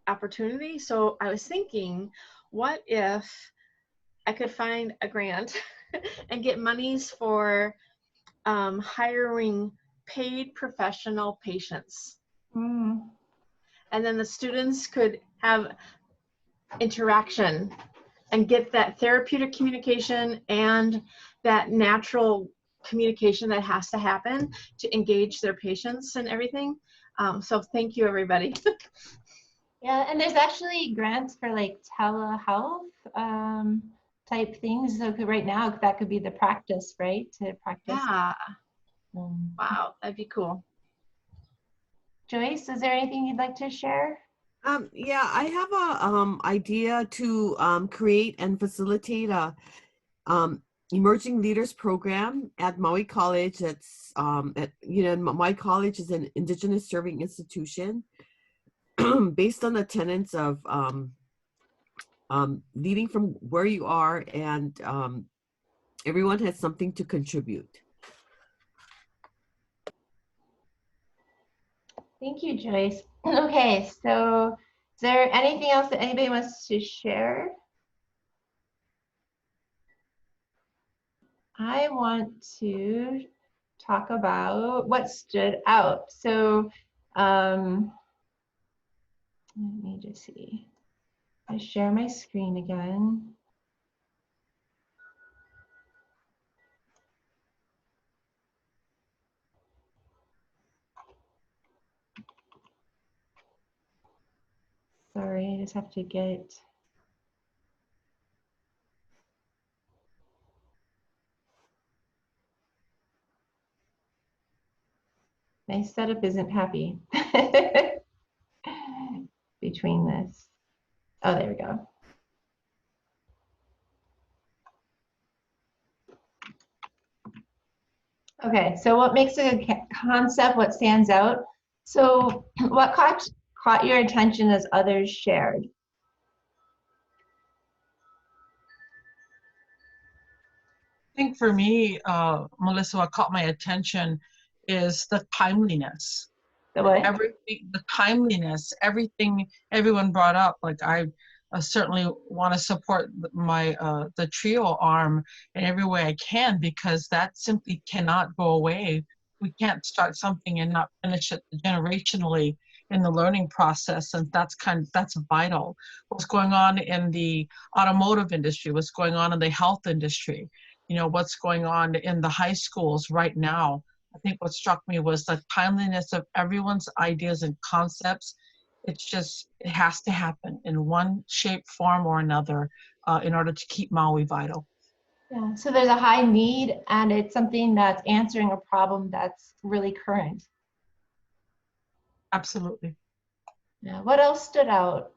opportunity. So I was thinking, what if I could find a grant and get monies for hiring paid professional patients. And then the students could have interaction and get that therapeutic communication and that natural communication that has to happen to engage their patients and everything. So thank you, everybody. Yeah, and there's actually grants for like telehealth type things. So right now that could be the practice, right? To practice. Yeah. Wow, that'd be cool. Joyce, is there anything you'd like to share? Yeah, I have a idea to create and facilitate a emerging leaders program at Maui College. That's Maui College is an Indigenous serving institution based on the tenets of leading from where you are, and everyone has something to contribute. Thank you, Joyce. Okay, so is there anything else that anybody wants to share? I want to talk about what stood out. So let me just see. I share my screen again. Sorry, I just have to get. My setup isn't happy between this. Oh, there we go. Okay, so what makes a good concept, what stands out? So what caught your attention as others shared? I think for me, Melissa, what caught my attention is the timeliness. The what? Everything, the timeliness, everything everyone brought up. Like certainly want to support my the trio arm in every way I can, because that simply cannot go away. We can't start something and not finish it generationally in the learning process, and that's vital. What's going on in the automotive industry, what's going on in the health industry, you know, what's going on in the high schools right now. I think what struck me was the timeliness of everyone's ideas and concepts. It's just, it has to happen in one shape, form, or another in order to keep Maui vital. Yeah, so there's a high need, and it's something that's answering a problem that's really current. Absolutely. Yeah. What else stood out?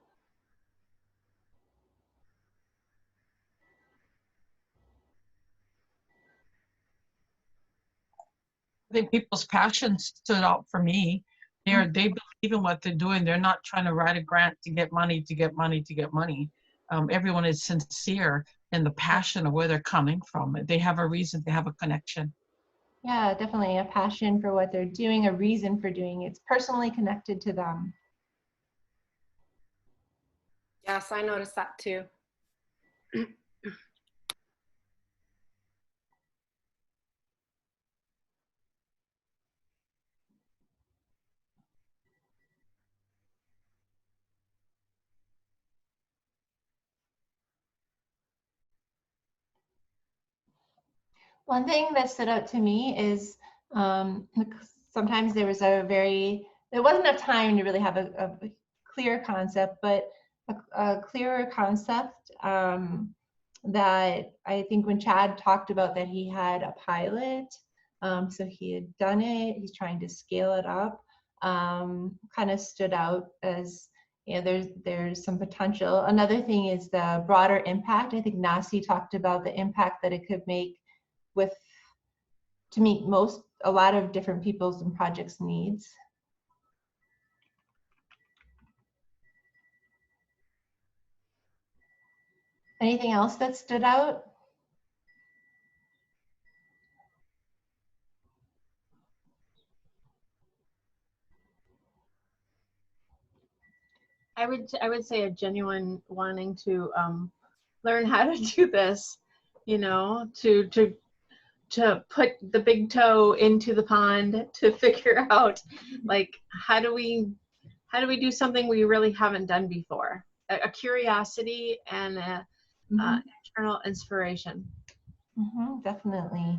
I think people's passion stood out for me. They believe in what they're doing. They're not trying to write a grant to get money, to get money, to get money. Everyone is sincere in the passion of where they're coming from. They have a reason, they have a connection. Yeah, definitely a passion for what they're doing, a reason for doing it. It's personally connected to them. Yes, I noticed that too. One thing that stood out to me is sometimes there was there wasn't enough time to really have a clear concept, but a clearer concept that I think when Chad talked about that he had a pilot, so he had done it, he's trying to scale it up, kind of stood out as, you know, there's some potential. Another thing is the broader impact. I think Nasi talked about the impact that it could make to meet a lot of different people's and projects' needs. Anything else that stood out? I would say a genuine wanting to learn how to do this, you know, to put the big toe into the pond to figure out, like, how do we do something we really haven't done before? A curiosity and a internal inspiration. Definitely.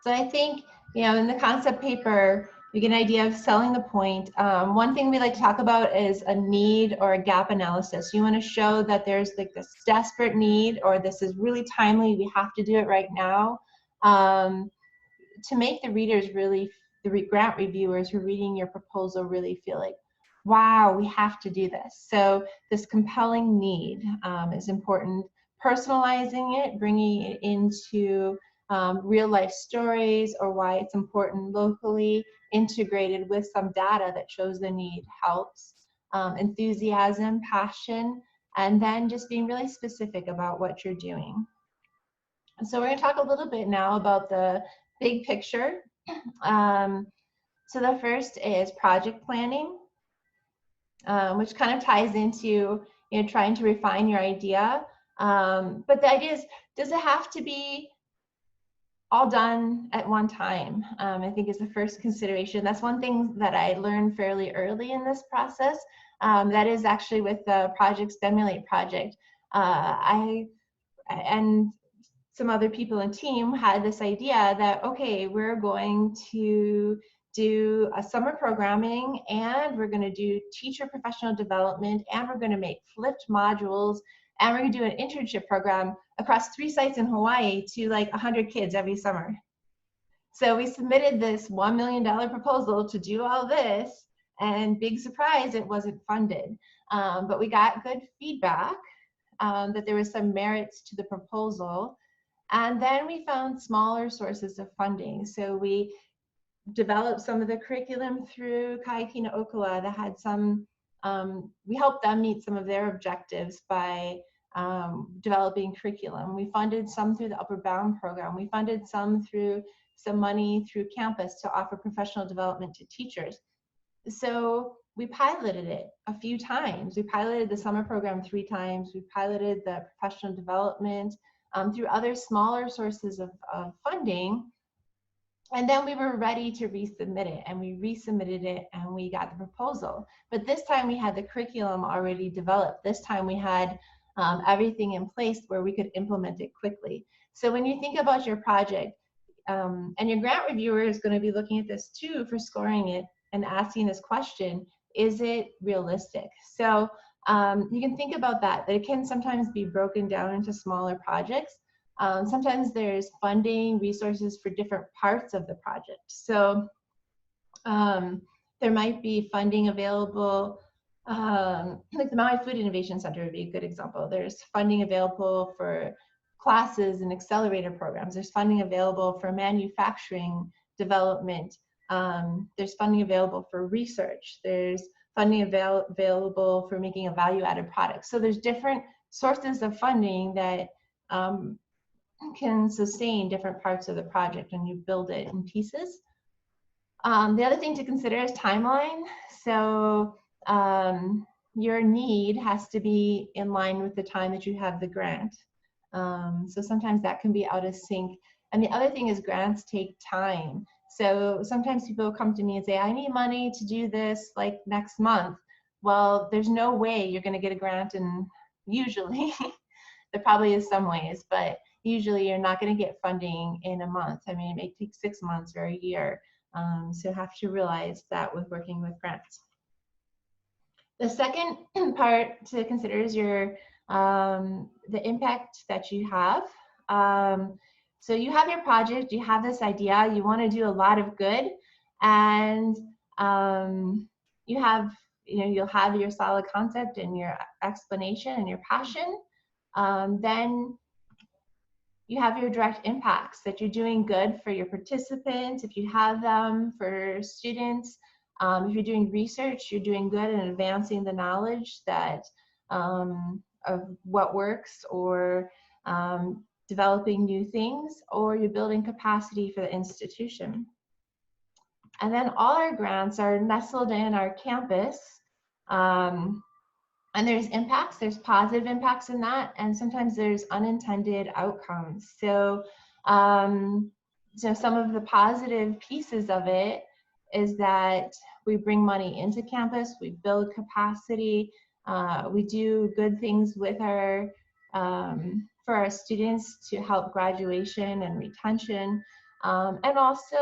So I think, you know, in the concept paper, you get an idea of selling the point. One thing we like to talk about is a need or a gap analysis. You want to show that there's like this desperate need, or this is really timely, we have to do it right now, to make the readers really, the grant reviewers who are reading your proposal really feel like, wow, we have to do this. So this compelling need is important. Personalizing it, bringing it into real life stories, or why it's important locally, integrated with some data that shows the need helps. Enthusiasm, passion, and then just being really specific about what you're doing. So we're going to talk a little bit now about the big picture. So the first is project planning, which kind of ties into, you know, trying to refine your idea. But the idea is, does it have to be all done at one time? I think is the first consideration. That's one thing that I learned fairly early in this process. That is actually with the Project Stimulate project. And some other people in team had this idea that, okay, we're going to do a summer programming, and we're going to do teacher professional development, and we're going to make flipped modules, and we're going to do an internship program across 3 sites in Hawaii to like 100 kids every summer. So we submitted this $1 million proposal to do all this, and big surprise, it wasn't funded. But we got good feedback that there was some merits to the proposal. And then we found smaller sources of funding. So we developed some of the curriculum through Kaikina Okala that had some, we helped them meet some of their objectives by developing curriculum. We funded some through the Upper Bound program. We funded some through some money through campus to offer professional development to teachers. So we piloted it a few times. We piloted the summer program 3 times. We piloted the professional development through other smaller sources of funding. And then we were ready to resubmit it, and we resubmitted it, and we got the proposal. But this time we had the curriculum already developed. This time we had everything in place where we could implement it quickly. So when you think about your project, and your grant reviewer is going to be looking at this too for scoring it and asking this question, is it realistic? So you can think about that it can sometimes be broken down into smaller projects. Sometimes there's funding, resources for different parts of the project. So there might be funding available, like the Maui Food Innovation Center would be a good example. There's funding available for classes and accelerator programs. There's funding available for manufacturing development. There's funding available for research. There's funding available for making a value-added product. So there's different sources of funding that can sustain different parts of the project, and you build it in pieces. The other thing to consider is timeline. So your need has to be in line with the time that you have the grant. So sometimes that can be out of sync. And the other thing is grants take time. So sometimes people come to me and say, I need money to do this like next month. Well, there's no way you're going to get a grant, and usually there probably is some ways, but usually you're not going to get funding in a month. I mean, it may take 6 months or a year. So you have to realize that with working with grants. The second part to consider is your the impact that you have. So you have your project, you have this idea, you want to do a lot of good, and you have, you'll have your solid concept and your explanation and your passion. Then you have your direct impacts, that you're doing good for your participants, if you have them, for students. If you're doing research, you're doing good in advancing the knowledge that of what works, or developing new things, or you're building capacity for the institution. And then all our grants are nestled in our campus. And there's impacts, there's positive impacts in that, and sometimes there's unintended outcomes. So, so some of the positive pieces of it is that we bring money into campus, we build capacity, we do good things with our, for our students to help graduation and retention, and also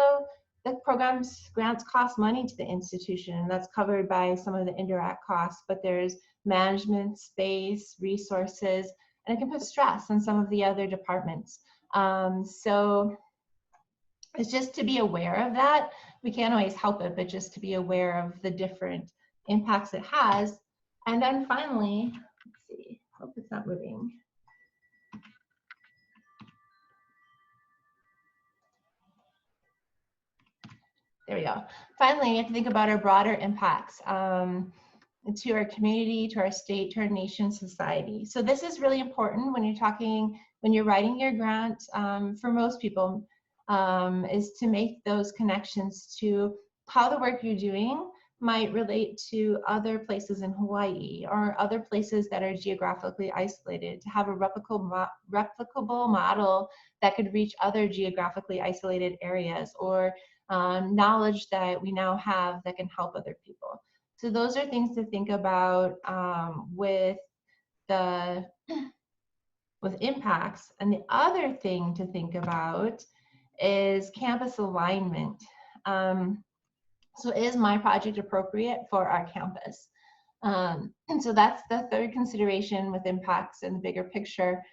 the programs, grants cost money to the institution, and that's covered by some of the indirect costs, but there's management, space, resources, and it can put stress on some of the other departments. So it's just to be aware of that. We can't always help it, but just to be aware of the different impacts it has. And then finally, let's see, hope it's not moving. There we go. Finally, we have to think about our broader impacts to our community, to our state, to our nation, society. So this is really important when you're talking, when you're writing your grant, for most people, is to make those connections to how the work you're doing might relate to other places in Hawaii or other places that are geographically isolated, to have a replicable model that could reach other geographically isolated areas, or knowledge that we now have that can help other people. So those are things to think about with impacts. And the other thing to think about is campus alignment. So is my project appropriate for our campus? And so that's the third consideration with impacts in the bigger picture.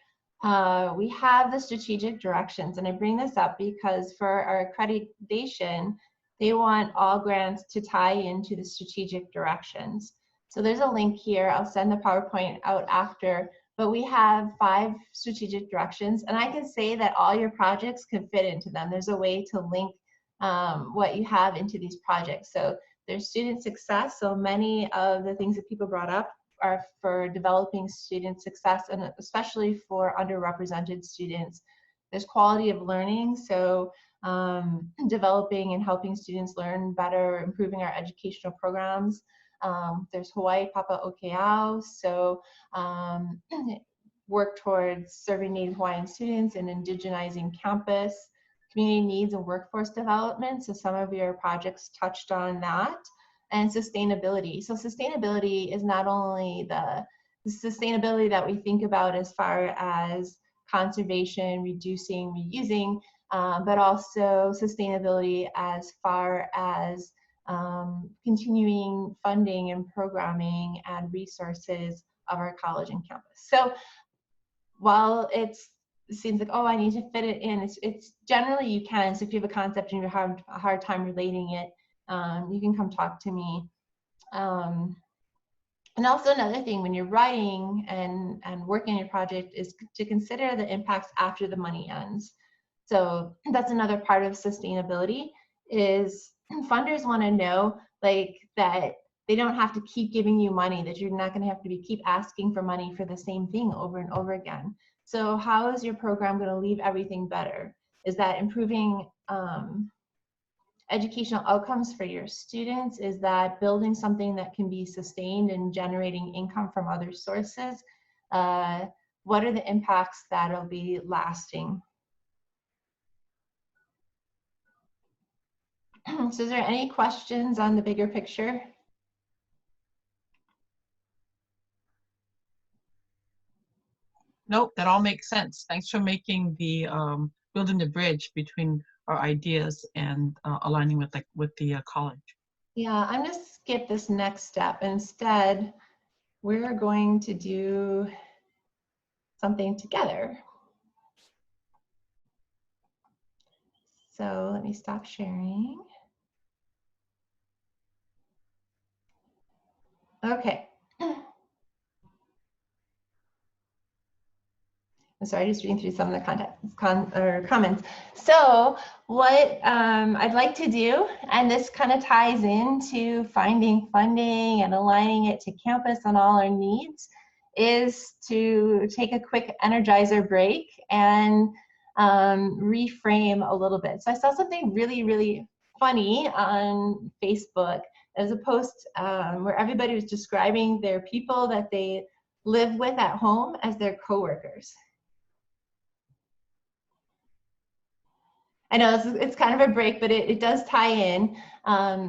We have the strategic directions, and I bring this up because for our accreditation, they want all grants to tie into the strategic directions. So there's a link here. I'll send the PowerPoint out after, but we have 5 strategic directions, and I can say that all your projects can fit into them. There's a way to link what you have into these projects. So there's student success. So many of the things that people brought up are for developing student success, and especially for underrepresented students. There's quality of learning. So developing and helping students learn better, improving our educational programs. There's Hawaii Papa'okeau, so work towards serving Native Hawaiian students and indigenizing campus, community needs and workforce development. So some of your projects touched on that, and sustainability. So sustainability is not only the sustainability that we think about as far as conservation, reducing, reusing, but also sustainability as far as continuing funding and programming and resources of our college and campus. So while it seems like, oh, I need to fit it in, it's generally you can. So if you have a concept and you have a hard time relating it, you can come talk to me. And also another thing when you're writing and working on your project is to consider the impacts after the money ends. So that's another part of sustainability, is funders want to know like that they don't have to keep giving you money, that you're not going to have to keep asking for money for the same thing over and over again. So how is your program going to leave everything better? Is that improving educational outcomes for your students? Is that building something that can be sustained and generating income from other sources? What are the impacts that'll be lasting? So is there any questions on the bigger picture? Nope, that all makes sense. Thanks for making the building the bridge between our ideas and aligning with the college. Yeah, I'm going to skip this next step. Instead, we're going to do something together. So let me stop sharing. Okay. I'm sorry, just reading through some of the comments. So what I'd like to do, and this kind of ties into finding funding and aligning it to campus and all our needs, is to take a quick energizer break and reframe a little bit. So I saw something really, really funny on Facebook. There's a post where everybody was describing their people that they live with at home as their coworkers. I know it's kind of a break, but it does tie in.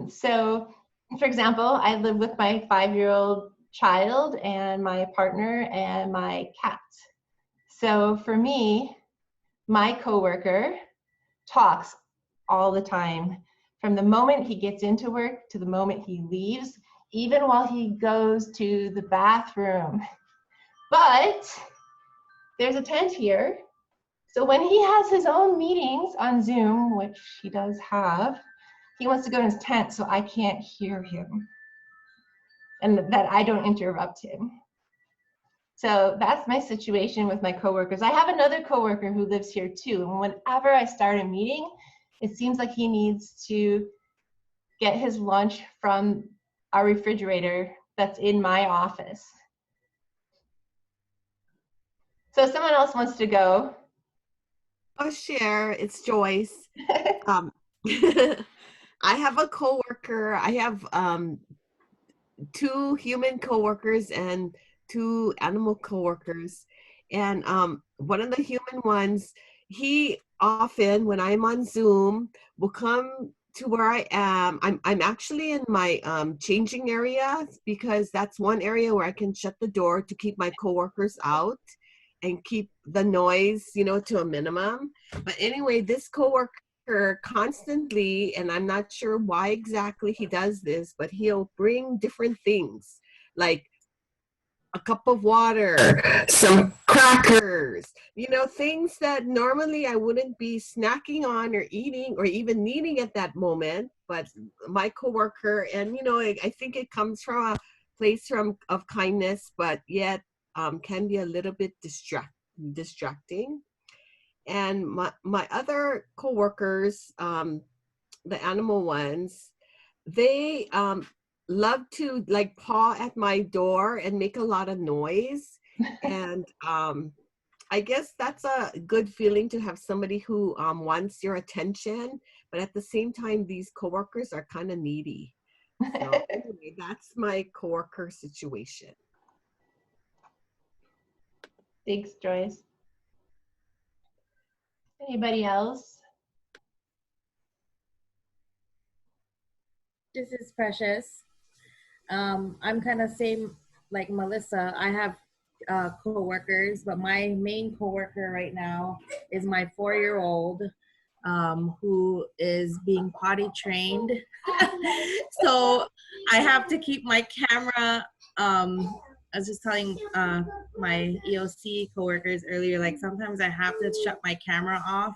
So, for example, I live with my 5-year-old child and my partner and my cat. So for me, my coworker talks all the time, from the moment he gets into work to the moment he leaves, even while he goes to the bathroom. But there's a tent here. So when he has his own meetings on Zoom, which he does have, he wants to go in his tent so I can't hear him and that I don't interrupt him. So that's my situation with my coworkers. I have another coworker who lives here too, and whenever I start a meeting, it seems like he needs to get his lunch from our refrigerator that's in my office. So if someone else wants to go. I'll share. It's Joyce. I have a coworker. I have 2 human coworkers and 2 animal coworkers. And one of the human ones, he often, when I'm on Zoom, will come to where I am. I'm actually in my changing area, because that's one area where I can shut the door to keep my coworkers out and keep the noise, you know, to a minimum. But anyway, this coworker constantly, and I'm not sure why exactly he does this, but he'll bring different things, like a cup of water, some crackers, you know, things that normally I wouldn't be snacking on or eating or even needing at that moment. But my coworker, and you know, I think it comes from a place of kindness, but yet can be a little bit distracting. And my other coworkers, the animal ones, they love to like paw at my door and make a lot of noise. And I guess that's a good feeling to have somebody who wants your attention, but at the same time, these coworkers are kind of needy. So anyway, that's my coworker situation. Thanks, Joyce. Anybody else? This is Precious. I'm kind of same like Melissa. I have co-workers, but my main co-worker right now is my 4-year-old who is being potty trained. So I have to keep my camera. I was just telling my EOC coworkers earlier, like sometimes I have to shut my camera off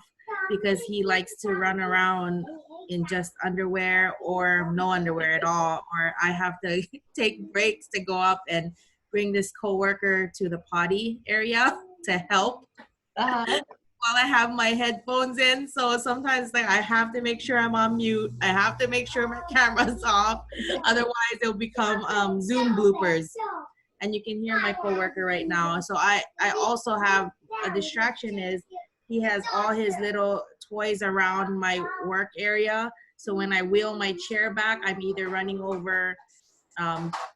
because he likes to run around in just underwear or no underwear at all, or I have to take breaks to go up and bring this coworker to the potty area to help while I have my headphones in. So sometimes like I have to make sure I'm on mute. I have to make sure my camera's off. Otherwise it'll become Zoom bloopers. And you can hear my coworker right now. So I also have a distraction is he has all his little toys around my work area. So when I wheel my chair back, I'm either running over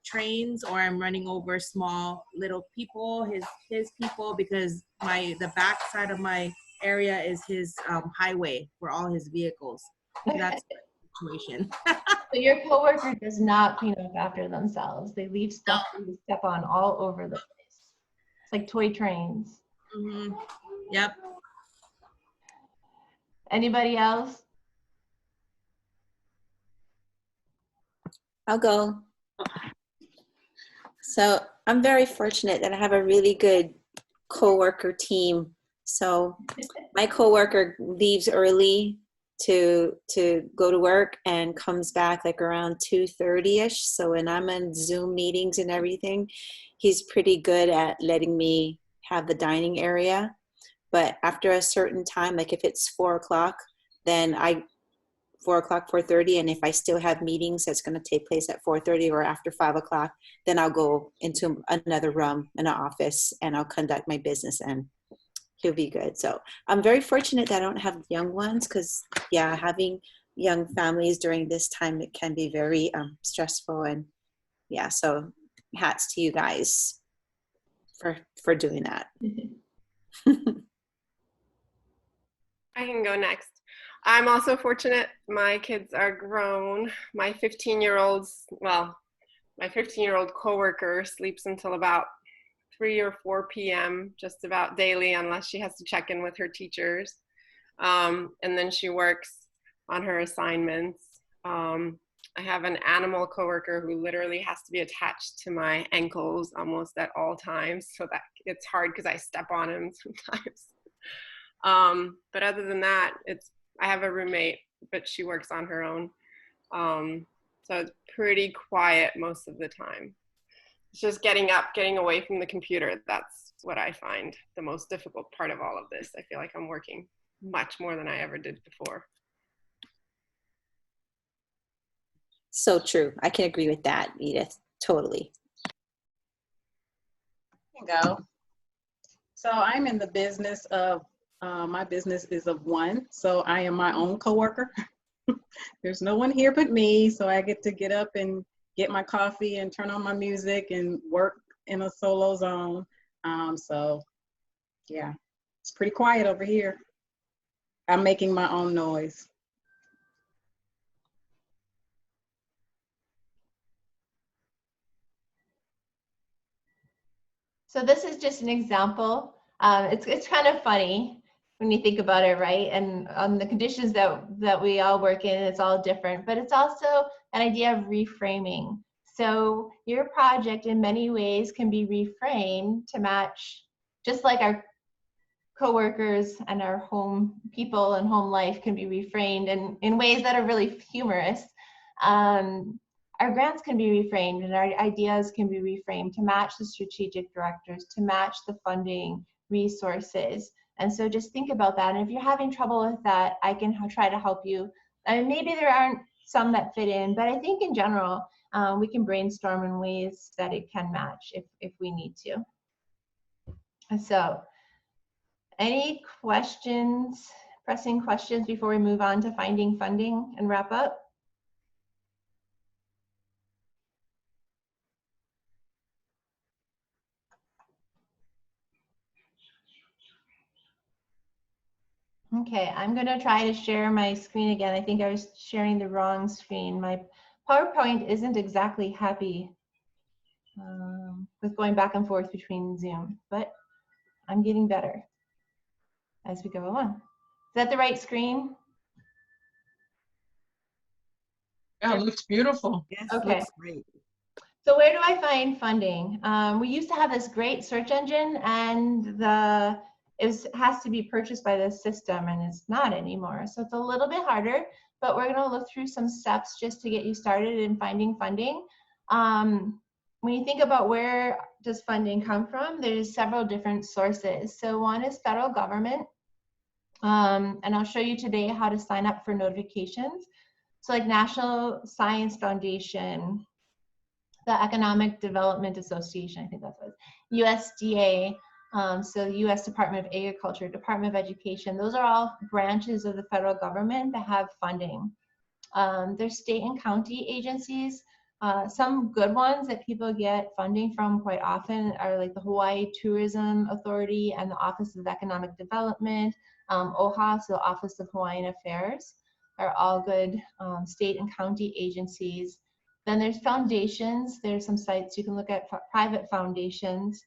trains or I'm running over small little people, his people, because the back side of my area is his highway for all his vehicles. So that's the situation. So your coworker does not clean up after themselves. They leave stuff for you to step on all over the place. It's like toy trains. Mm-hmm. Yep. Anybody else? I'll go. So I'm very fortunate that I have a really good coworker team. So my coworker leaves early to go to work and comes back like around 2:30ish. So when I'm in Zoom meetings and everything, he's pretty good at letting me have the dining area. But after a certain time, like if it's 4 o'clock, then 4 o'clock, 4:30, and if I still have meetings that's going to take place at 4:30 or after 5 o'clock, then I'll go into another room in an office and I'll conduct my business and he'll be good. So I'm very fortunate that I don't have young ones because, yeah, having young families during this time, it can be very stressful. And yeah, so hats to you guys for doing that. I can go next. I'm also fortunate. My kids are grown. My 15-year-old coworker sleeps until about 3 or 4 p.m. just about daily, unless she has to check in with her teachers. And then she works on her assignments. I have an animal coworker who literally has to be attached to my ankles almost at all times, so that it's hard because I step on him sometimes. But other than that, I have a roommate, but she works on her own. So it's pretty quiet most of the time. It's just getting up, getting away from the computer. That's what I find the most difficult part of all of this. I feel like I'm working much more than I ever did before. So true. I can agree with that, Edith. Totally. Go. So I'm in the business of, my business is of one. So I am my own coworker. There's no one here but me. So I get to get up and get my coffee and turn on my music and work in a solo zone. So yeah, it's pretty quiet over here. I'm making my own noise. So this is just an example. It's kind of funny when you think about it, right? And on the conditions that we all work in, it's all different, but it's also an idea of reframing. So your project in many ways can be reframed to match, just like our coworkers and our home people and home life can be reframed in ways that are really humorous. Our grants can be reframed and our ideas can be reframed to match the strategic directors, to match the funding resources. And so just think about that. And if you're having trouble with that, I can try to help you. And maybe there aren't some that fit in, but I think in general, we can brainstorm in ways that it can match if we need to. So any questions, pressing questions before we move on to finding funding and wrap up? Okay, I'm going to try to share my screen again. I think I was sharing the wrong screen. My PowerPoint isn't exactly happy with going back and forth between Zoom, but I'm getting better as we go along. Is that the right screen? Yeah, it looks beautiful. Yes, Okay. looks great. So where do I find funding? We used to have this great search engine, and it has to be purchased by the system, and it's not anymore. So it's a little bit harder, but we're going to look through some steps just to get you started in finding funding. When you think about where does funding come from, there's several different sources. So one is federal government, and I'll show you today how to sign up for notifications. So like National Science Foundation, the Economic Development Association, I think that's what it is, USDA, so the U.S. Department of Agriculture, Department of Education, those are all branches of the federal government that have funding. There's state and county agencies. Some good ones that people get funding from quite often are like the Hawaii Tourism Authority and the Office of Economic Development, OHA, so the Office of Hawaiian Affairs, are all good state and county agencies. Then there's foundations. There's some sites you can look at for private foundations.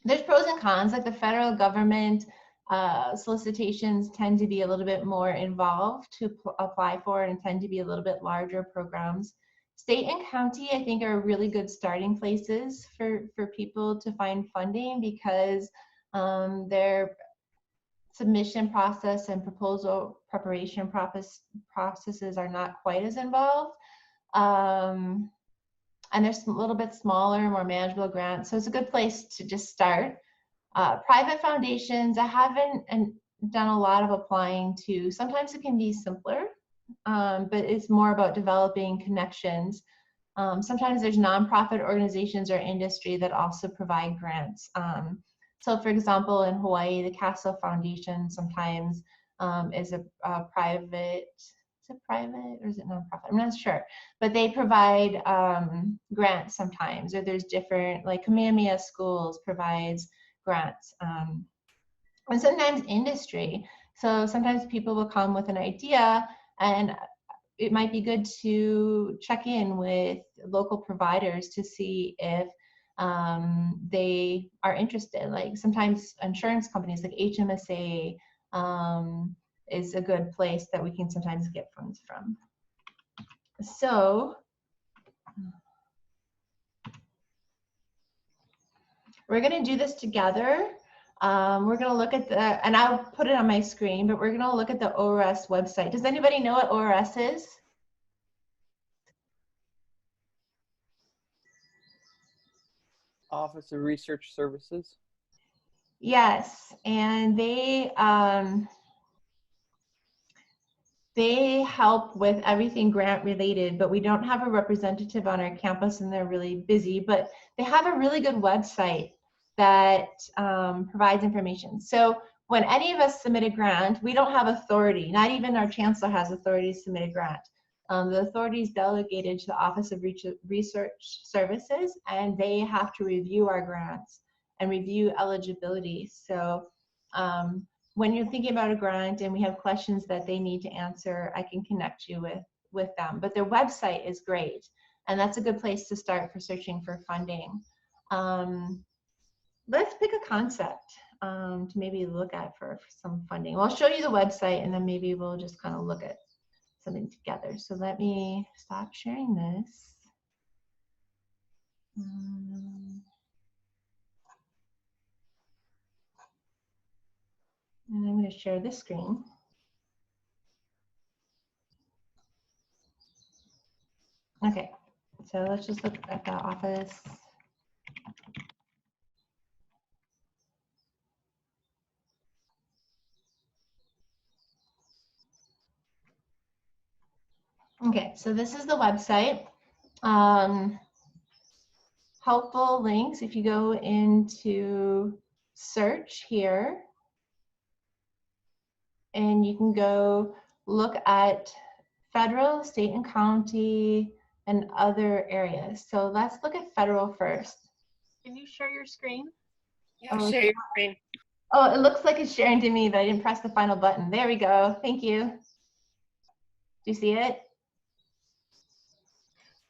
There's pros and cons, like the federal government solicitations tend to be a little bit more involved to apply for and tend to be a little bit larger programs. State and county, I think, are really good starting places for people to find funding because their submission process and proposal preparation processes are not quite as involved. And there's a little bit smaller, more manageable grants. So it's a good place to just start. Private foundations, I haven't done a lot of applying to. Sometimes it can be simpler, but it's more about developing connections. Sometimes there's nonprofit organizations or industry that also provide grants. So for example, in Hawaii, the Castle Foundation sometimes is a private, is it private or is it nonprofit? I'm not sure, but they provide grants sometimes, or there's different, like Kamehameha Schools provides grants. And sometimes industry. So sometimes people will come with an idea, and it might be good to check in with local providers to see if they are interested. Like sometimes insurance companies like HMSA is a good place that we can sometimes get funds from. So we're going to do this together. We're going to look at the, and I'll put it on my screen, but we're going to look at the ORS website. Does anybody know what ORS is? Office of Research Services. Yes, and they help with everything grant related, but we don't have a representative on our campus and they're really busy, but they have a really good website that provides information. So when any of us submit a grant, we don't have authority. Not even our chancellor has authority to submit a grant. The authority is delegated to the Office of Research Services, and they have to review our grants and review eligibility. So when you're thinking about a grant and we have questions that they need to answer, I can connect you with them. But their website is great, and that's a good place to start for searching for funding. Let's pick a concept to maybe look at for some funding. Well, I'll show you the website, and then maybe we'll just kind of look at something together. So let me stop sharing this. And I'm going to share this screen. Okay, so let's just look at the office. Okay, so this is the website. Helpful links, if you go into search here, and you can go look at federal, state and county, and other areas. So let's look at federal first. Can you share your screen? Yeah, share your screen. Oh, it looks like it's sharing to me, but I didn't press the final button. There we go. Thank you. Do you see it?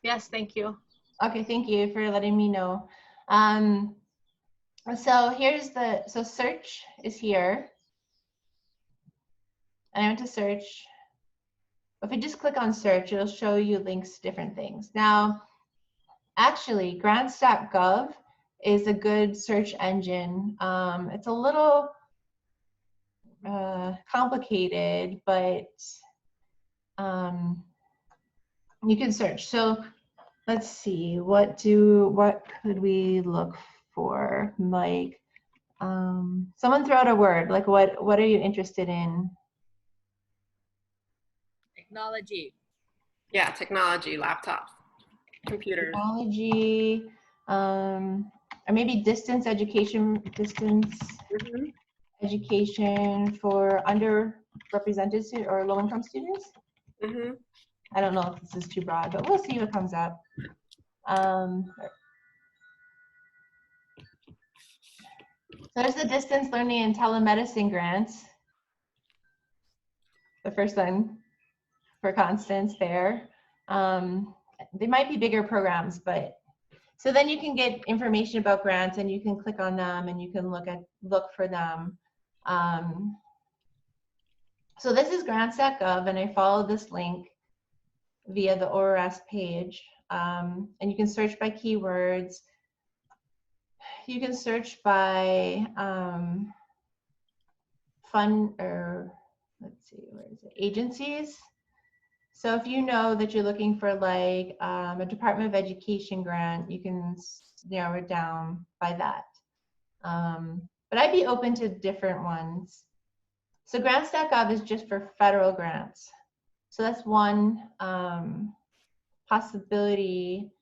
Yes, thank you. Okay, thank you for letting me know. So here's so search is here. And I went to search. If you just click on search, it'll show you links to different things. Now, actually, grants.gov is a good search engine. It's a little complicated, but you can search. So let's see, what could we look for? Like, someone throw out a word. Like, what are you interested in? Technology. Yeah, technology, laptops, computers. Technology, or maybe distance education, education for underrepresented students or low-income students. I don't know if this is too broad, but we'll see what comes up. So there's the distance learning and telemedicine grants. The first one for Constance there. They might be bigger programs, but so then you can get information about grants and you can click on them and you can look for them. So this is grants.gov and I follow this link via the ORS page. And you can search by keywords. You can search by let's see, where is it? Agencies. So if you know that you're looking for like a Department of Education grant, you can narrow it down by that. But I'd be open to different ones. So grants.gov is just for federal grants. So that's one possibility.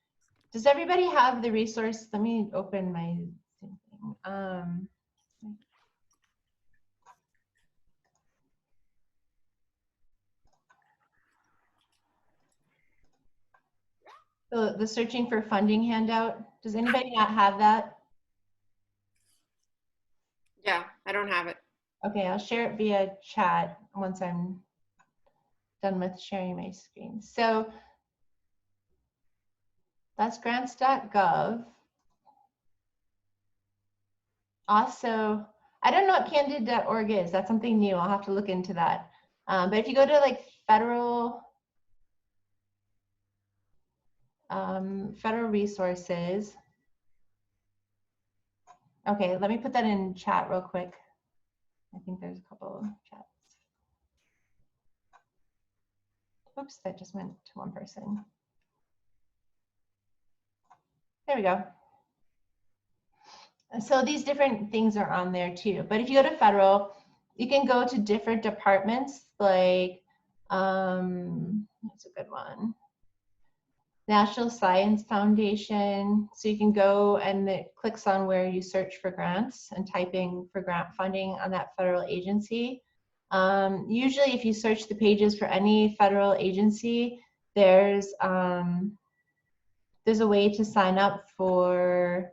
Does everybody have the resource? Let me open my thing. The searching for funding handout. Does anybody not have that? Yeah, I don't have it. Okay, I'll share it via chat once I'm done with sharing my screen. So that's grants.gov. Also, I don't know what candid.org is. That's something new. I'll have to look into that. But if you go to like federal resources. Okay, let me put that in chat real quick. I think there's a couple of chats. Oops, that just went to one person. There we go. So these different things are on there too. But if you go to federal, you can go to different departments like, that's a good one. National Science Foundation. So you can go and it clicks on where you search for grants and typing for grant funding on that federal agency. Usually if you search the pages for any federal agency, there's a way to sign up for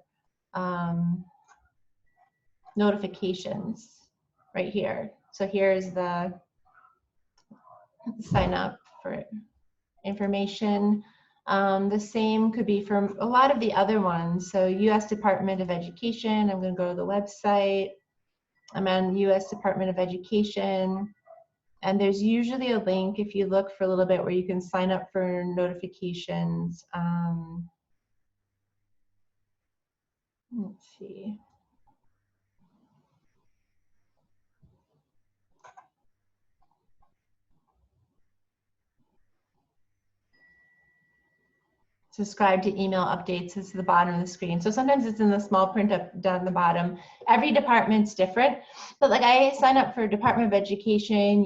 notifications right here. So here's the sign up for information. The same could be for a lot of the other ones. So US Department of Education, I'm going to go to the website. I'm on US Department of Education. And there's usually a link if you look for a little bit where you can sign up for notifications. Let's see. Subscribe to email updates is the bottom of the screen. So sometimes it's in the small print up down the bottom. Every department's different. But like I sign up for Department of Education,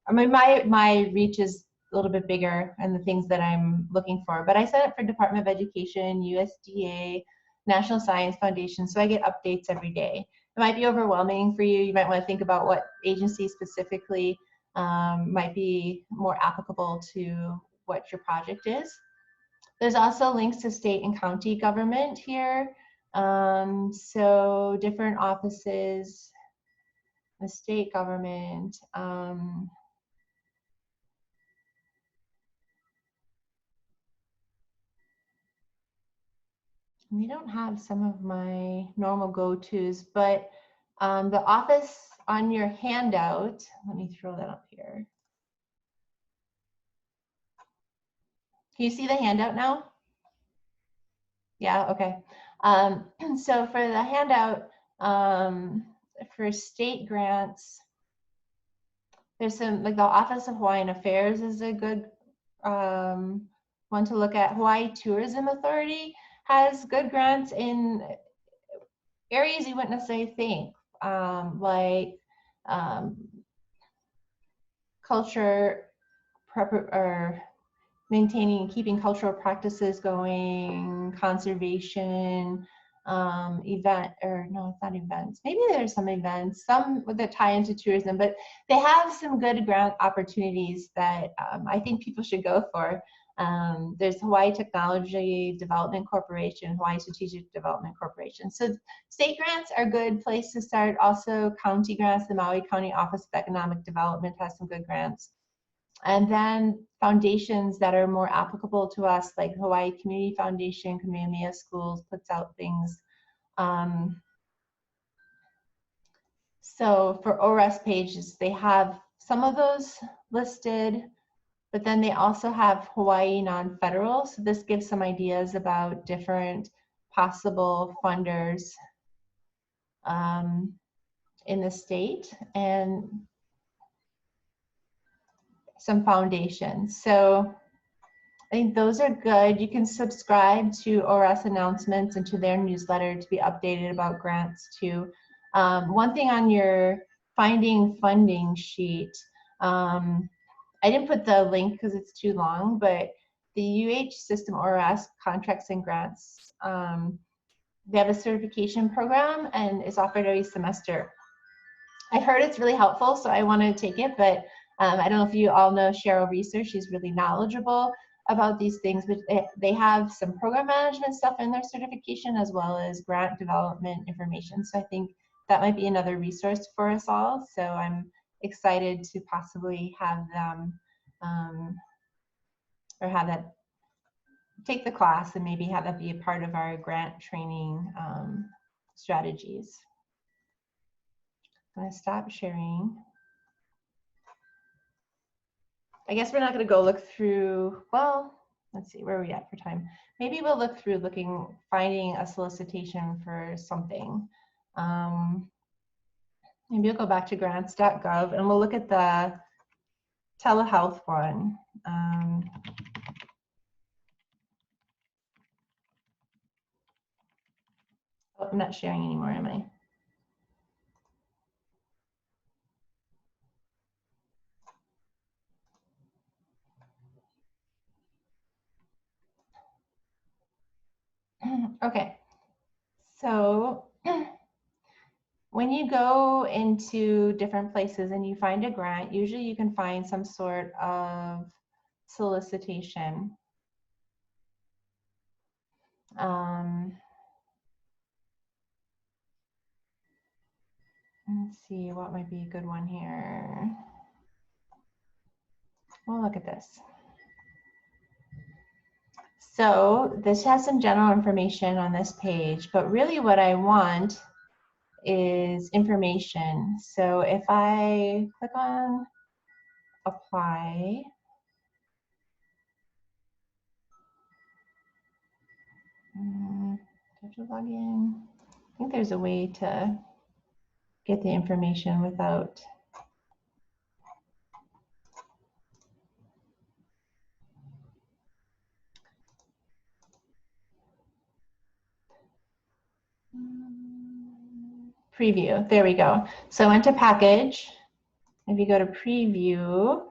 I mean, my reach is a little bit bigger and the things that I'm looking for. But I sign up for Department of Education, USDA, National Science Foundation, so I get updates every day. It might be overwhelming for you. You might want to think about what agency specifically might be more applicable to what your project is. There's also links to state and county government here. So different offices. the state government. We don't have some of my normal go-tos, but the office on your handout, let me throw that up here. Can you see the handout now? Yeah, okay. So for the handout, for state grants, there's some, like the Office of Hawaiian Affairs is a good one to look at. Hawaii Tourism Authority has good grants in areas you wouldn't necessarily think, like culture, or maintaining and keeping cultural practices going, conservation, event, or no, it's not events. Maybe there's some events, some that tie into tourism, but they have some good grant opportunities that I think people should go for. There's Hawaii Technology Development Corporation, Hawaii Strategic Development Corporation. So state grants are a good place to start. Also county grants, the Maui County Office of Economic Development has some good grants. And then foundations that are more applicable to us, like Hawaii Community Foundation, Kamehameha Schools puts out things. So for ORAS pages, they have some of those listed, but then they also have Hawaii non-federal. So this gives some ideas about different possible funders in the state, and some foundations. So I think those are good. You can subscribe to ORAS announcements and to their newsletter to be updated about grants too. One thing on your finding funding sheet, I didn't put the link because it's too long, but the UH system ORAS contracts and grants, they have a certification program and it's offered every semester. I've heard it's really helpful, so I want to take it, but I don't know if you all know Cheryl Reeser. She's really knowledgeable about these things, but they have some program management stuff in their certification as well as grant development information. So I think that might be another resource for us all. So I'm excited to possibly have them or have that take the class and maybe have that be a part of our grant training strategies. I'm going to stop sharing. I guess we're not going to go look through, well, let's see, where are we at for time? Maybe we'll look through finding a solicitation for something. Maybe we'll go back to grants.gov and we'll look at the telehealth one. Oh, I'm not sharing anymore, am I? Okay, so when you go into different places and you find a grant, usually you can find some sort of solicitation. Let's see, what might be a good one here. Well, look at this. So this has some general information on this page, but really what I want is information. So if I click on apply, do I have to log in? I think there's a way to get the information without. Preview, there we go. So I went to package. If you go to preview,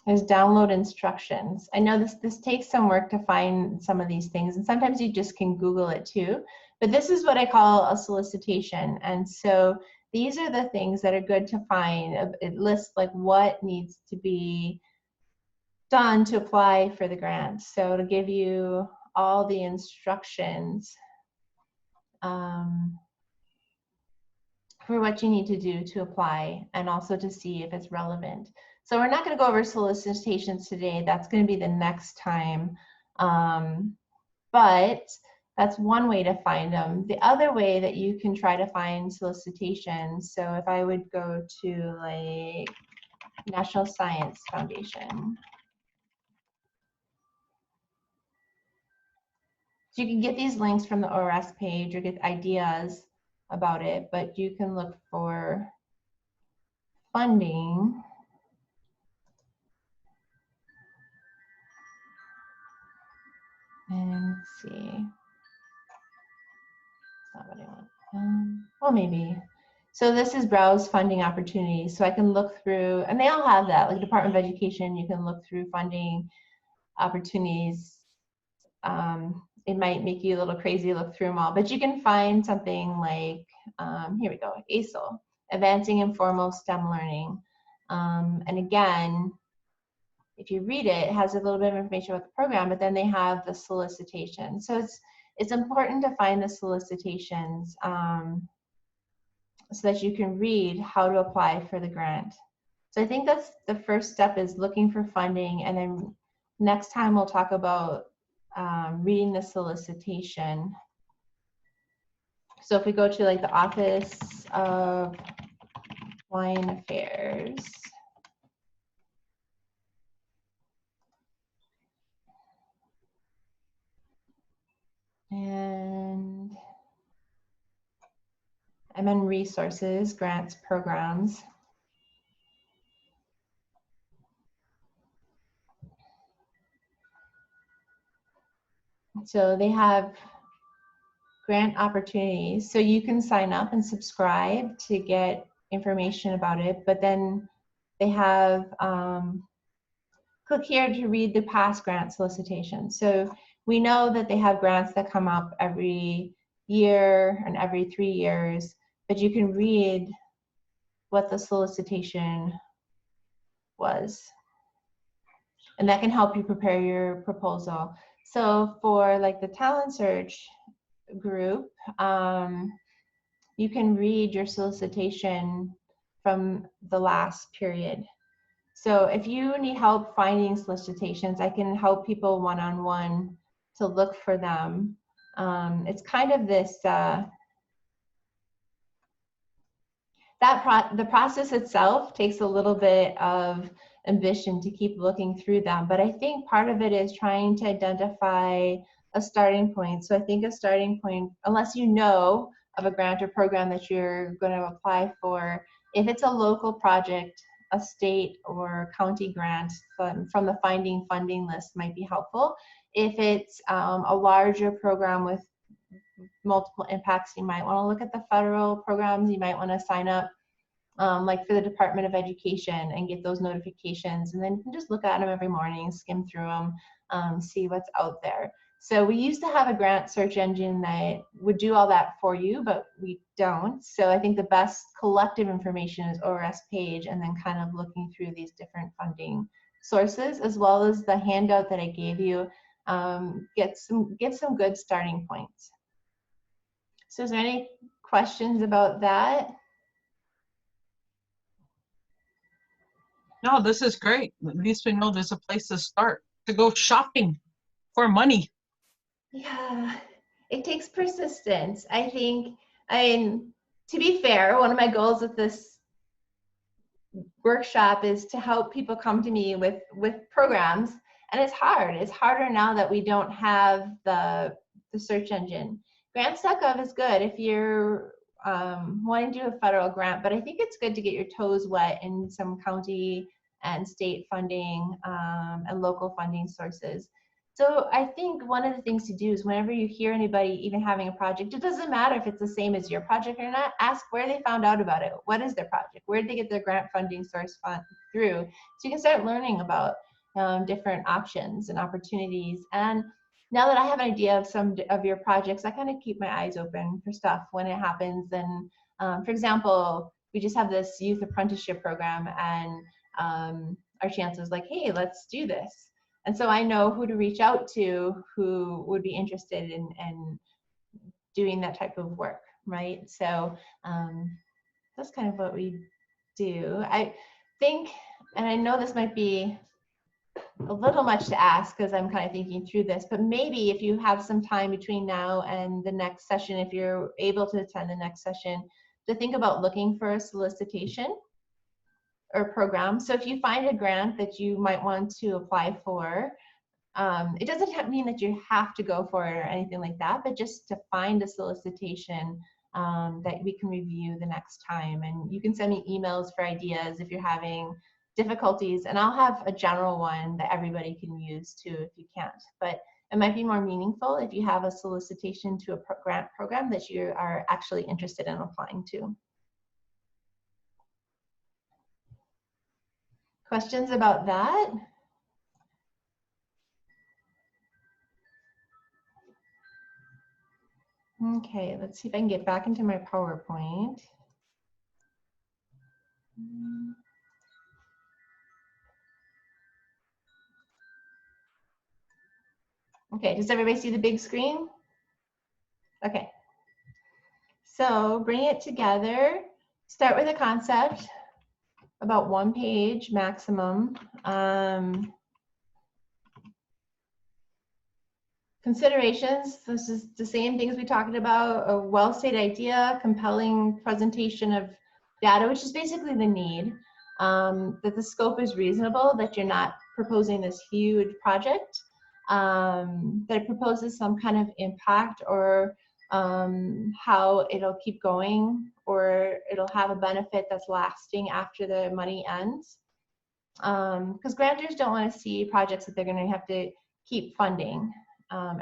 there's download instructions. I know this takes some work to find some of these things, and sometimes you just can Google it too. But this is what I call a solicitation. And so these are the things that are good to find. It lists like what needs to be done to apply for the grant. So it'll give you all the instructions. for what you need to do to apply, and also to see if it's relevant. So we're not going to go over solicitations today. That's going to be the next time. But that's one way to find them. The other way that you can try to find solicitations, so if I would go to like National Science Foundation. So you can get these links from the ORS page or get ideas about it, but you can look for funding. And let's see. That's not what I want. Well, maybe. So this is browse funding opportunities. So I can look through, and they all have that, like Department of Education, you can look through funding opportunities. It might make you a little crazy look through them all, but you can find something like, here we go, ASL, Advancing Informal STEM Learning. And again, if you read it, it has a little bit of information about the program, but then they have the solicitation. So it's important to find the solicitations so that you can read how to apply for the grant. So I think that's the first step, is looking for funding, and then next time we'll talk about reading the solicitation. So if we go to like the Office of Wine Affairs, and I'm in resources, grants, programs. So they have grant opportunities. So you can sign up and subscribe to get information about it, but then they have, click here to read the past grant solicitations. So we know that they have grants that come up every year and every 3 years, but you can read what the solicitation was. And that can help you prepare your proposal. So for like the talent search group, you can read your solicitation from the last period. So if you need help finding solicitations, I can help people one-on-one to look for them. It's kind of this, the process itself takes a little bit of ambition to keep looking through them, but I think part of it is trying to identify a starting point. So I think a starting point, unless you know of a grant or program that you're going to apply for, if it's a local project, a state or county grant from the finding funding list might be helpful. If it's a larger program with multiple impacts, you might want to look at the federal programs. You might want to sign up like for the Department of Education and get those notifications, and then you can just look at them every morning, skim through them, see what's out there. So we used to have a grant search engine that would do all that for you, but we don't. So I think the best collective information is ORS page, and then kind of looking through these different funding sources, as well as the handout that I gave you, get some good starting points. So is there any questions about that? No, this is great. At least we know there's a place to start, to go shopping for money. Yeah, it takes persistence. I think, to be fair, one of my goals with this workshop is to help people come to me with programs, and it's hard. It's harder now that we don't have the search engine. Grants.gov is good if you're wanting to do a federal grant, but I think it's good to get your toes wet in some county and state funding and local funding sources. So I think one of the things to do is whenever you hear anybody even having a project, it doesn't matter if it's the same as your project or not, ask where they found out about it. What is their project? Where did they get their grant funding source through? So you can start learning about different options and opportunities. And now that I have an idea of some of your projects, I kind of keep my eyes open for stuff when it happens. And for example, we just have this youth apprenticeship program, and our chancellor was like, hey, let's do this. And so I know who to reach out to who would be interested in doing that type of work, right? So that's kind of what we do. I think, and I know this might be a little much to ask because I'm kind of thinking through this, but maybe if you have some time between now and the next session, if you're able to attend the next session, to think about looking for a solicitation or program. So if you find a grant that you might want to apply for, it doesn't mean that you have to go for it or anything like that, but just to find a solicitation that we can review the next time. And you can send me emails for ideas if you're having difficulties, and I'll have a general one that everybody can use too if you can't. But it might be more meaningful if you have a solicitation to a grant program that you are actually interested in applying to. Questions about that? Okay, let's see if I can get back into my PowerPoint. Okay, does everybody see the big screen? Okay. So bring it together. Start with a concept, about 1 page maximum. Considerations, this is the same things we talked about, a well-stated idea, compelling presentation of data, which is basically the need, that the scope is reasonable, that you're not proposing this huge project, that it proposes some kind of impact or how it'll keep going or it'll have a benefit that's lasting after the money ends. Because grantors don't want to see projects that they're going to have to keep funding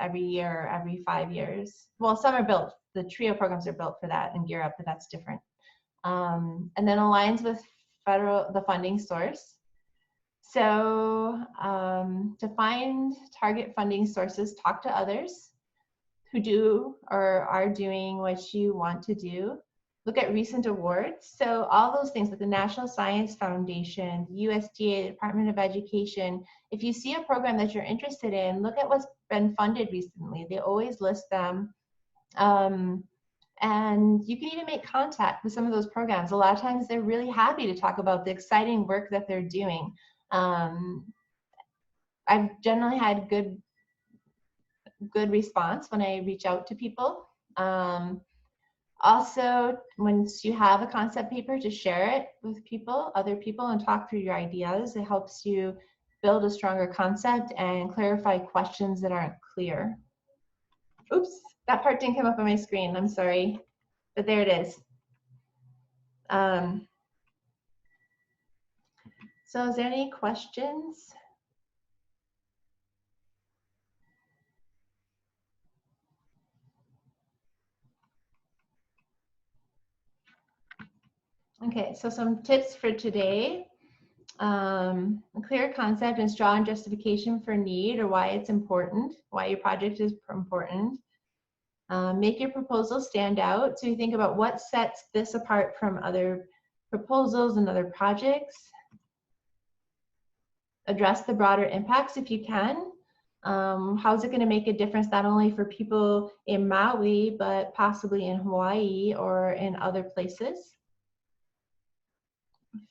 every year or every 5 years. Well, some are built, the TRIO programs are built for that and GEARUP, but that's different. And then aligns with the funding source. So to find target funding sources, talk to others who do or are doing what you want to do. Look at recent awards. So all those things like the National Science Foundation, USDA, Department of Education. If you see a program that you're interested in, look at what's been funded recently. They always list them. And you can even make contact with some of those programs. A lot of times they're really happy to talk about the exciting work that they're doing. I've generally had good response when I reach out to people. Also, once you have a concept paper, to share it with people, other people, and talk through your ideas. It helps you build a stronger concept and clarify questions that aren't clear. Oops, that part didn't come up on my screen. I'm sorry, but there it is. So is there any questions? Okay, so some tips for today. A clear concept and strong justification for need or why it's important, why your project is important. Make your proposal stand out. So you think about what sets this apart from other proposals and other projects. Address the broader impacts if you can. How's it going to make a difference not only for people in Maui, but possibly in Hawaii or in other places?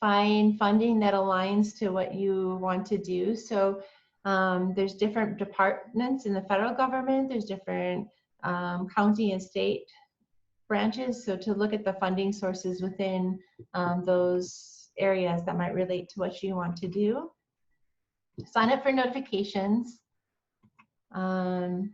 Find funding that aligns to what you want to do. So there's different departments in the federal government, there's different county and state branches. So to look at the funding sources within those areas that might relate to what you want to do. Sign up for notifications. And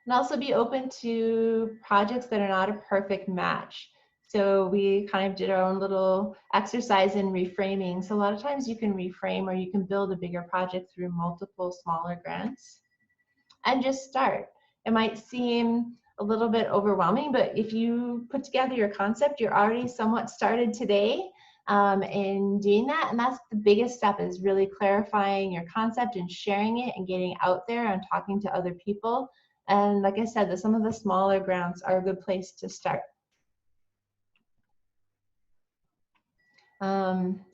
also be open to projects that are not a perfect match. So we kind of did our own little exercise in reframing. So a lot of times you can reframe or you can build a bigger project through multiple smaller grants. And just start. It might seem a little bit overwhelming, but if you put together your concept, you're already somewhat started today in doing that. And that's the biggest step, is really clarifying your concept and sharing it and getting out there and talking to other people. And like I said, some of the smaller grants are a good place to start.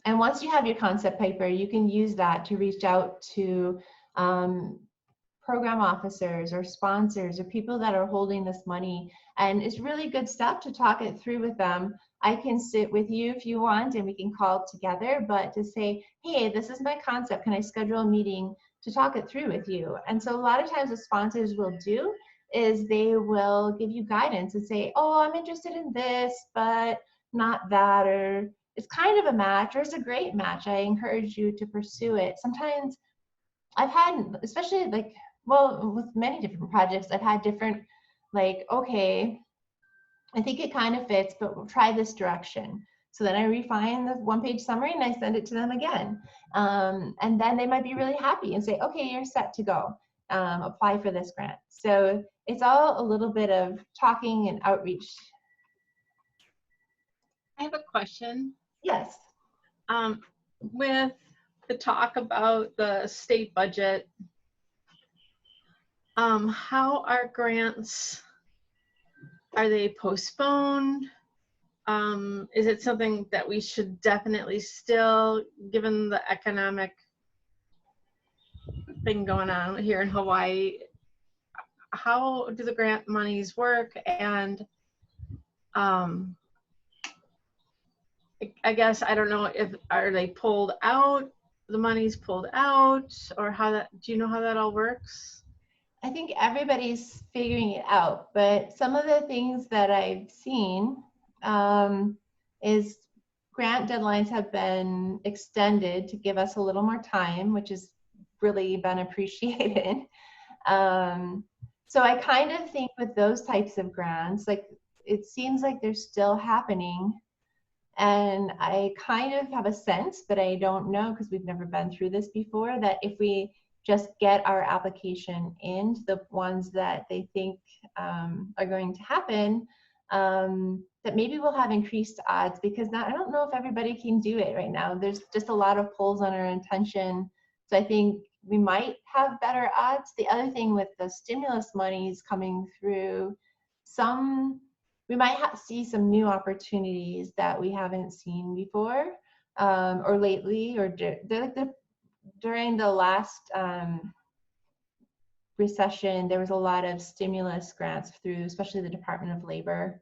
And once you have your concept paper, you can use that to reach out to program officers or sponsors or people that are holding this money. And it's really good stuff to talk it through with them. I can sit with you if you want and we can call together, but to say, hey, this is my concept. Can I schedule a meeting to talk it through with you? And so a lot of times what sponsors will do is they will give you guidance and say, oh, I'm interested in this, but not that, or it's kind of a match or it's a great match. I encourage you to pursue it. Sometimes I've had, especially like, well, with many different projects, I've had different, like, okay, I think it kind of fits, but we'll try this direction. So then I refine the one-page summary and I send it to them again. And then they might be really happy and say, okay, you're set to go. Apply for this grant. So it's all a little bit of talking and outreach. I have a question. Yes. With the talk about the state budget, how are grants, are they postponed? Is it something that we should definitely still, given the economic thing going on here in Hawaii, how do the grant monies work? And I guess, I don't know if, are they pulled out, the money's pulled out, or how that, do you know how that all works? I think everybody's figuring it out, but some of the things that I've seen is grant deadlines have been extended to give us a little more time, which has really been appreciated. So I kind of think with those types of grants, like it seems like they're still happening. And I kind of have a sense, but I don't know because we've never been through this before, that if we just get our application into the ones that they think are going to happen, that maybe we'll have increased odds, because now I don't know if everybody can do it right now. There's just a lot of pulls on our intention. So I think we might have better odds. The other thing with the stimulus monies coming through, we might see some new opportunities that we haven't seen before or lately, or during the last recession, there was a lot of stimulus grants through, especially the Department of Labor.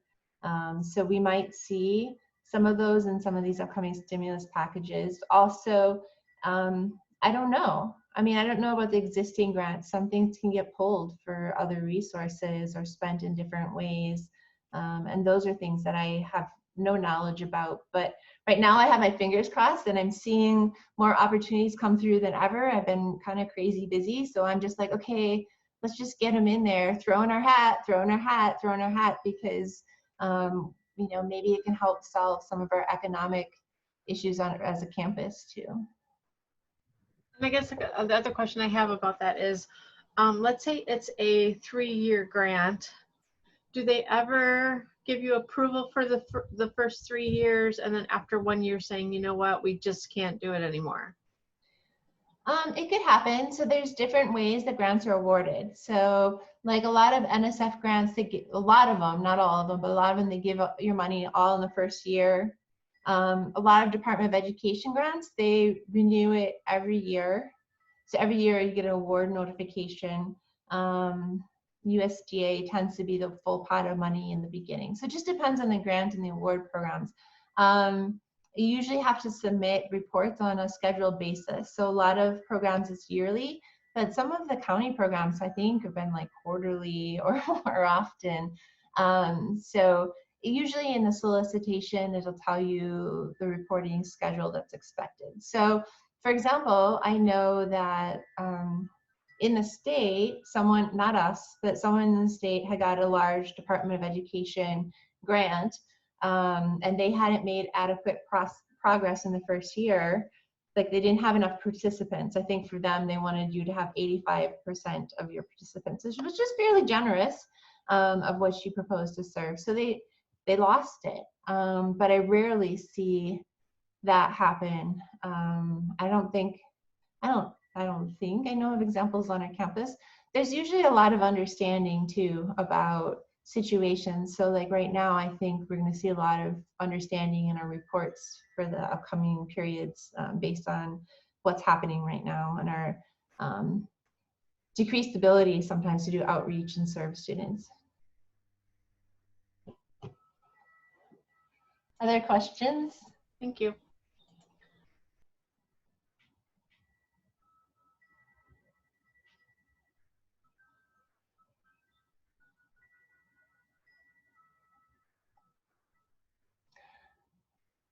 So we might see some of those in some of these upcoming stimulus packages. Also, I don't know. I mean, I don't know about the existing grants. Some things can get pulled for other resources or spent in different ways. And those are things that I have no knowledge about. But right now I have my fingers crossed and I'm seeing more opportunities come through than ever. I've been kind of crazy busy. So I'm just like, okay, let's just get them in there, throw in our hat, because, you know, maybe it can help solve some of our economic issues as a campus too. And I guess the other question I have about that is, let's say it's a 3-year grant. Do they ever give you approval for the first 3 years, and then after 1 year saying, you know what, we just can't do it anymore? It could happen. So there's different ways that grants are awarded. So like a lot of NSF grants, they get, a lot of them, not all of them, but a lot of them, they give your money all in the first year. A lot of Department of Education grants, they renew it every year. So every year you get an award notification. USDA tends to be the full pot of money in the beginning. So it just depends on the grant and the award programs. You usually have to submit reports on a scheduled basis. So a lot of programs is yearly, but some of the county programs I think have been like quarterly or more often. So usually in the solicitation, it'll tell you the reporting schedule that's expected. So for example, I know that in the state, someone, not us, but someone in the state had got a large Department of Education grant, and they hadn't made adequate progress in the first year. Like they didn't have enough participants. I think for them, they wanted you to have 85% of your participants, which was just fairly generous of what you proposed to serve. So they lost it, but I rarely see that happen. I don't think I know of examples on our campus. There's usually a lot of understanding too about situations. So like right now, I think we're going to see a lot of understanding in our reports for the upcoming periods based on what's happening right now in our decreased ability sometimes to do outreach and serve students. Other questions? Thank you.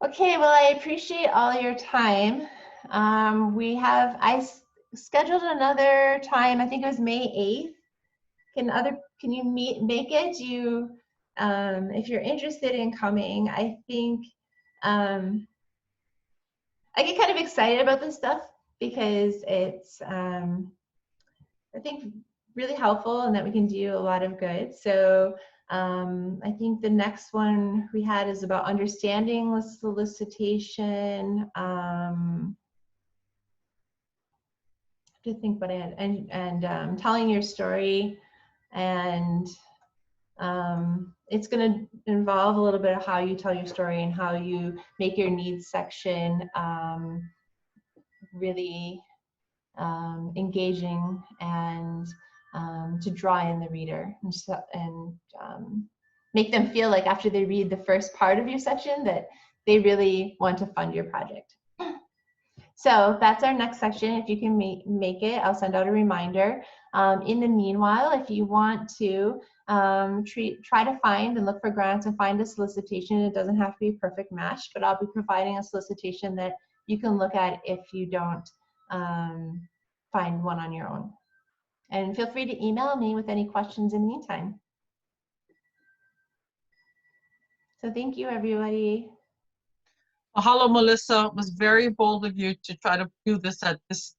Okay, well, I appreciate all your time. I scheduled another time, I think it was May 8th. Can you make it? If you're interested in coming, I think I get kind of excited about this stuff because it's I think really helpful and that we can do a lot of good. So I think the next one we had is about understanding the solicitation. To think what I had, and telling your story, and it's going to involve a little bit of how you tell your story and how you make your needs section really engaging and to draw in the reader and make them feel like after they read the first part of your section that they really want to fund your project. So that's our next section. If you can make it, I'll send out a reminder. In the meanwhile, if you want to try to find and look for grants and find a solicitation, it doesn't have to be a perfect match, but I'll be providing a solicitation that you can look at if you don't find one on your own. And feel free to email me with any questions in the meantime. So thank you, everybody. Mahalo, Melissa. It was very bold of you to try to do this at this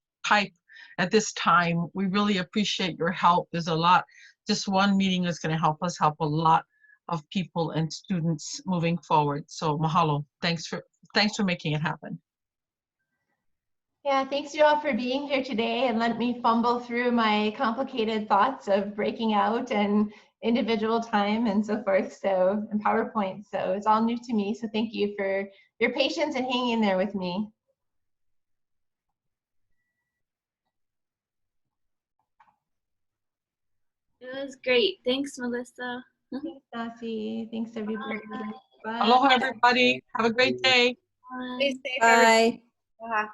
time. We really appreciate your help. There's a lot. Just one meeting is going to help us help a lot of people and students moving forward. So mahalo. Thanks for making it happen. Yeah, thanks you all for being here today and let me fumble through my complicated thoughts of breaking out and individual time and so forth, and PowerPoint. So it's all new to me. So thank you for your patience and hanging in there with me. It was great. Thanks, Melissa. Thanks, Nasi. Thanks, everybody. Bye. Aloha, everybody. Have a great day. Bye. Stay safe, Bye. everybody.